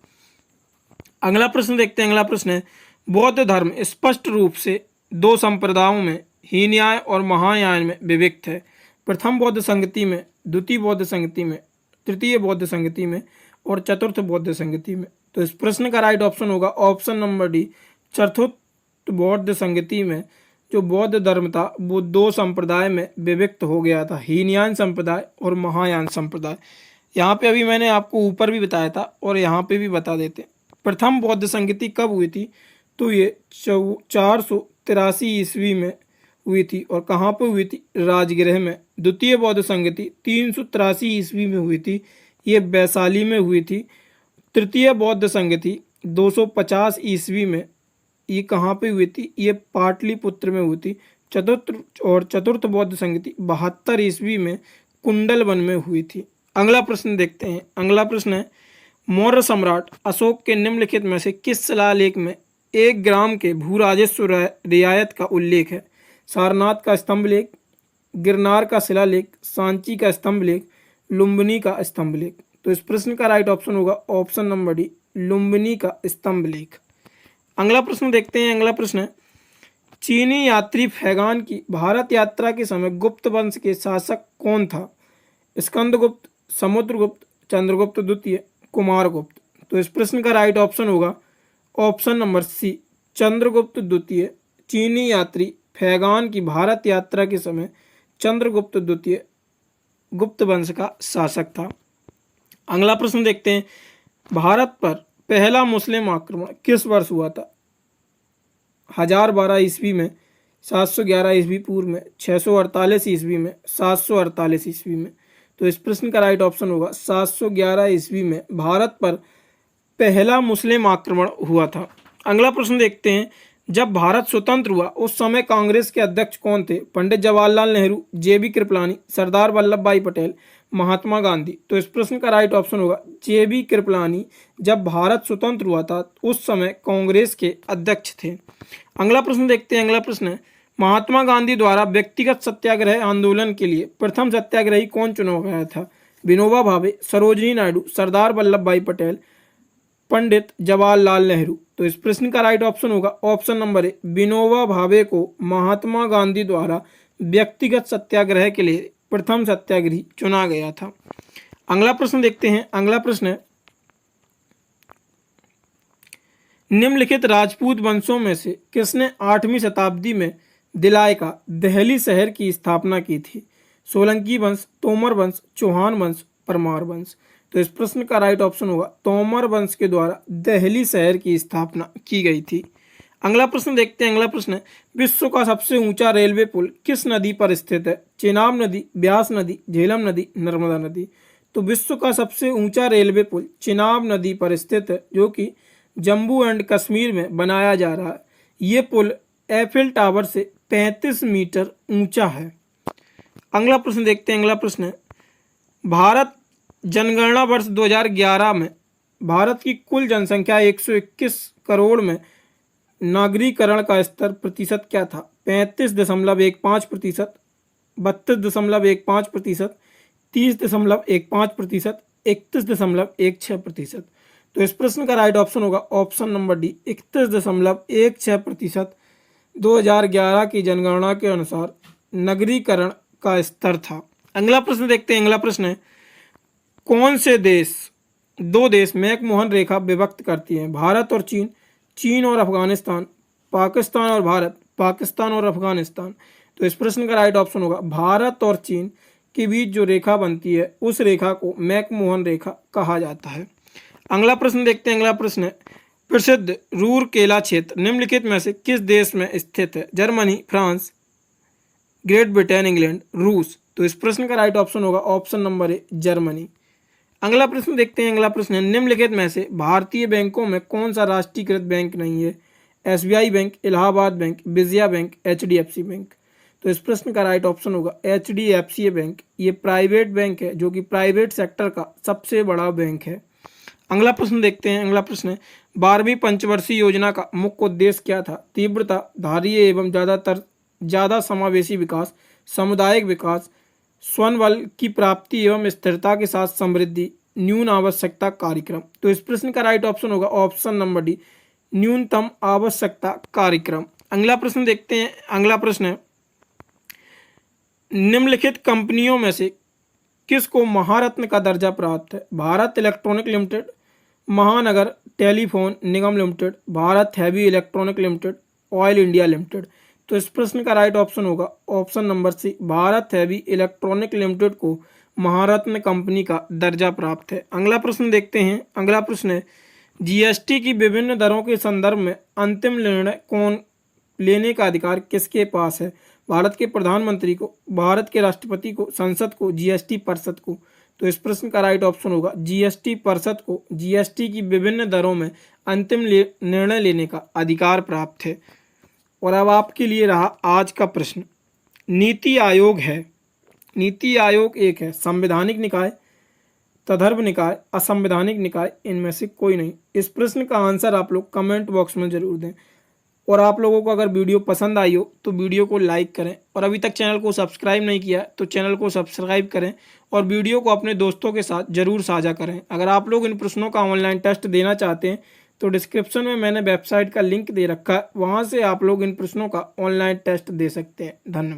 अगला प्रश्न देखते हैं। अगला प्रश्न है बौद्ध धर्म स्पष्ट रूप से 2 संप्रदायों में, हीनयान और महायान में विभक्त है। प्रथम बौद्ध संगति में, द्वितीय बौद्ध संगति में, तृतीय बौद्ध संगति में और चतुर्थ बौद्ध संगति में। तो इस प्रश्न का राइट ऑप्शन होगा ऑप्शन नंबर डी, चतुर्थ बौद्ध संगति में जो बौद्ध धर्म था वो 2 संप्रदाय में विभक्त हो गया था, हीनयान संप्रदाय और महायान संप्रदाय। यहाँ पे अभी मैंने आपको ऊपर भी बताया था और यहाँ पे भी बता देते। प्रथम बौद्ध संगति कब हुई थी? तो ये 483 ईस्वी में हुई थी और कहाँ पर हुई थी? राजगृह में। द्वितीय बौद्ध संगति 383 ईस्वी में हुई थी, ये वैशाली में हुई थी। तृतीय बौद्ध संगति 250 ईस्वी में, ये कहाँ पे हुई थी? ये पाटलिपुत्र में हुई थी। चतुर्थ बौद्ध संगति 72 ईस्वी में कुंडलवन में हुई थी। अगला प्रश्न देखते हैं। अगला प्रश्न है मौर्य सम्राट अशोक के निम्नलिखित में से किस शिलालेख में 1 ग्राम के भू राजस्व रियायत का उल्लेख है? सारनाथ का स्तंभ लेख, गिरनार का शिलालेख, सांची का स्तंभ लेख, लुम्बिनी का स्तंभ लेख। तो इस प्रश्न का राइट ऑप्शन होगा ऑप्शन नंबर डी, लुम्बिनी का स्तंभ लेख। अगला प्रश्न देखते हैं। अगला प्रश्न है चीनी यात्री फैगान की भारत यात्रा के समय गुप्त वंश के शासक कौन था? स्कंदगुप्त, समुद्रगुप्त, चंद्रगुप्त द्वितीय, कुमारगुप्त। तो इस प्रश्न का राइट ऑप्शन होगा ऑप्शन नंबर सी, चंद्रगुप्त द्वितीय। चीनी यात्री फैगान की भारत यात्रा के समय चंद्रगुप्त द्वितीय गुप्त वंश का शासक था। अगला प्रश्न देखते हैं भारत पर पहला मुस्लिम आक्रमण किस वर्ष हुआ था? 1012 ईस्वी में, 711 ईस्वी पूर्व में, 648 ईस्वी में, 748 ईस्वी में। तो इस प्रश्न का राइट ऑप्शन होगा 711 ईस्वी में भारत पर पहला मुस्लिम आक्रमण हुआ था। अगला प्रश्न देखते हैं जब भारत स्वतंत्र हुआ उस समय कांग्रेस के अध्यक्ष कौन थे? पंडित जवाहरलाल नेहरू, जे.बी. कृपलानी, सरदार वल्लभ भाई पटेल, महात्मा गांधी। तो इस प्रश्न का राइट ऑप्शन होगा जे.बी. कृपलानी जब भारत स्वतंत्र हुआ था उस समय कांग्रेस के अध्यक्ष थे। अगला प्रश्न देखते हैं। अगला प्रश्न है महात्मा गांधी द्वारा व्यक्तिगत सत्याग्रह आंदोलन के लिए प्रथम सत्याग्रही कौन चुना गया था? विनोबा भावे, सरोजिनी नायडू, सरदार वल्लभ भाई पटेल, पंडित जवाहरलाल नेहरू। तो इस प्रश्न का राइट ऑप्शन होगा option number A, Vinoba Bhave को महात्मा गांधी द्वारा व्यक्तिगत सत्याग्रह के लिए प्रथम सत्याग्रही चुना गया था। अगला प्रश्न देखते हैं। अगला प्रश्न है निम्नलिखित राजपूत वंशों में से किसने 8वीं शताब्दी में दिलाई का दिल्ली शहर की स्थापना की थी? सोलंकी वंश, तोमर वंश, चौहान वंश, परमार वंश। तो इस प्रश्न का राइट ऑप्शन होगा तोमर वंश के द्वारा दिल्ली शहर की स्थापना की गई थी। अगला प्रश्न देखते हैं। अगला प्रश्न है, विश्व का सबसे ऊंचा रेलवे पुल किस नदी पर स्थित है? चेनाब नदी, ब्यास नदी, झेलम नदी, नर्मदा नदी। तो विश्व का सबसे ऊंचा रेलवे पुल चेनाब नदी पर स्थित है, जो कि जम्मू एंड कश्मीर में बनाया जा रहा है। ये पुल एफिल टावर से 35 मीटर ऊंचा है। अगला प्रश्न देखते हैं। अगला प्रश्न है, भारत जनगणना वर्ष 2011 में भारत की कुल जनसंख्या 121 करोड़ में नागरीकरण का स्तर प्रतिशत क्या था? 35.15%, 32.15%, 30.15%, 31.16%। तो इस प्रश्न का राइट ऑप्शन होगा ऑप्शन नंबर डी, 31.16%। 2011 की जनगणना के अनुसार नगरीकरण का स्तर था। अगला प्रश्न देखते हैं। अगला प्रश्न है, कौन से दो देश मैकमोहन रेखा विभक्त करती हैं? भारत और चीन, चीन और अफगानिस्तान, पाकिस्तान और भारत, पाकिस्तान और अफगानिस्तान। तो इस प्रश्न का राइट ऑप्शन होगा भारत और चीन के बीच जो रेखा बनती है उस रेखा को मैकमोहन रेखा कहा जाता है। अगला प्रश्न देखते हैं। अगला प्रश्न है, प्रसिद्ध रूरकेला क्षेत्र निम्नलिखित में से किस देश में स्थित है? Germany, France, great Britain, England, रूस। तो इस प्रश्न का राइट ऑप्शन होगा ऑप्शन नंबर ए, जर्मनी। अगला प्रश्न देखते हैं। अगला प्रश्न है, निम्नलिखित में से भारतीय बैंकों में कौन सा राष्ट्रीयकृत बैंक नहीं है? SBI bank, Allahabad bank, Vijaya bank, HDFC bank. तो इस प्रश्न का राइट ऑप्शन होगा एचडीएफसी बैंक। ये प्राइवेट बैंक है, जो कि प्राइवेट सेक्टर का सबसे बड़ा बैंक है। अगला प्रश्न देखते हैं। अगला प्रश्न है, 12वीं पंचवर्षीय योजना का मुख्य उद्देश्य क्या था? तीव्रता, धारीय एवं ज़्यादा समावेशी विकास, सामुदायिक विकास, स्वर्ण बल की प्राप्ति एवं स्थिरता के साथ समृद्धि, न्यून आवश्यकता कार्यक्रम। तो इस प्रश्न का राइट ऑप्शन होगा ऑप्शन नंबर डी, न्यूनतम आवश्यकता कार्यक्रम। अगला प्रश्न देखते हैं। अगला प्रश्न है, निम्नलिखित कंपनियों में से किसको महारत्न का दर्जा प्राप्त है? Bharat electronic limited, Mahanagar telephone Nigam limited, Bharat heavy electronic limited, oil India limited. तो इस प्रश्न का राइट ऑप्शन होगा option number C, Bharat heavy electronic limited को महारत्न कंपनी का दर्जा प्राप्त है। अगला प्रश्न देखते हैं। अगला प्रश्न है, जीएसटी की विभिन्न दरों के संदर्भ में अंतिम निर्णय कौन लेने का अधिकार किसके पास है? भारत के प्रधानमंत्री को, भारत के राष्ट्रपति को, संसद को, जीएसटी परिषद को। तो इस प्रश्न का राइट ऑप्शन होगा जीएसटी परिषद को जीएसटी की विभिन्न दरों में अंतिम निर्णय लेने का अधिकार प्राप्त है। और अब आपके लिए रहा आज का प्रश्न, नीति आयोग है, नीति आयोग एक है संवैधानिक निकाय, तदर्भ निकाय, असंवैधानिक निकाय, इनमें से कोई नहीं। इस प्रश्न का आंसर आप लोग कमेंट बॉक्स में जरूर दें। और आप लोगों को अगर वीडियो पसंद आई हो तो वीडियो को लाइक करें, और अभी तक चैनल को सब्सक्राइब नहीं किया तो चैनल को सब्सक्राइब करें, और वीडियो को अपने दोस्तों के साथ जरूर साझा करें। अगर आप लोग इन प्रश्नों का ऑनलाइन टेस्ट देना चाहते हैं तो डिस्क्रिप्शन में मैंने वेबसाइट का लिंक दे रखा है, वहाँ से आप लोग इन प्रश्नों का ऑनलाइन टेस्ट दे सकते हैं। धन्यवाद।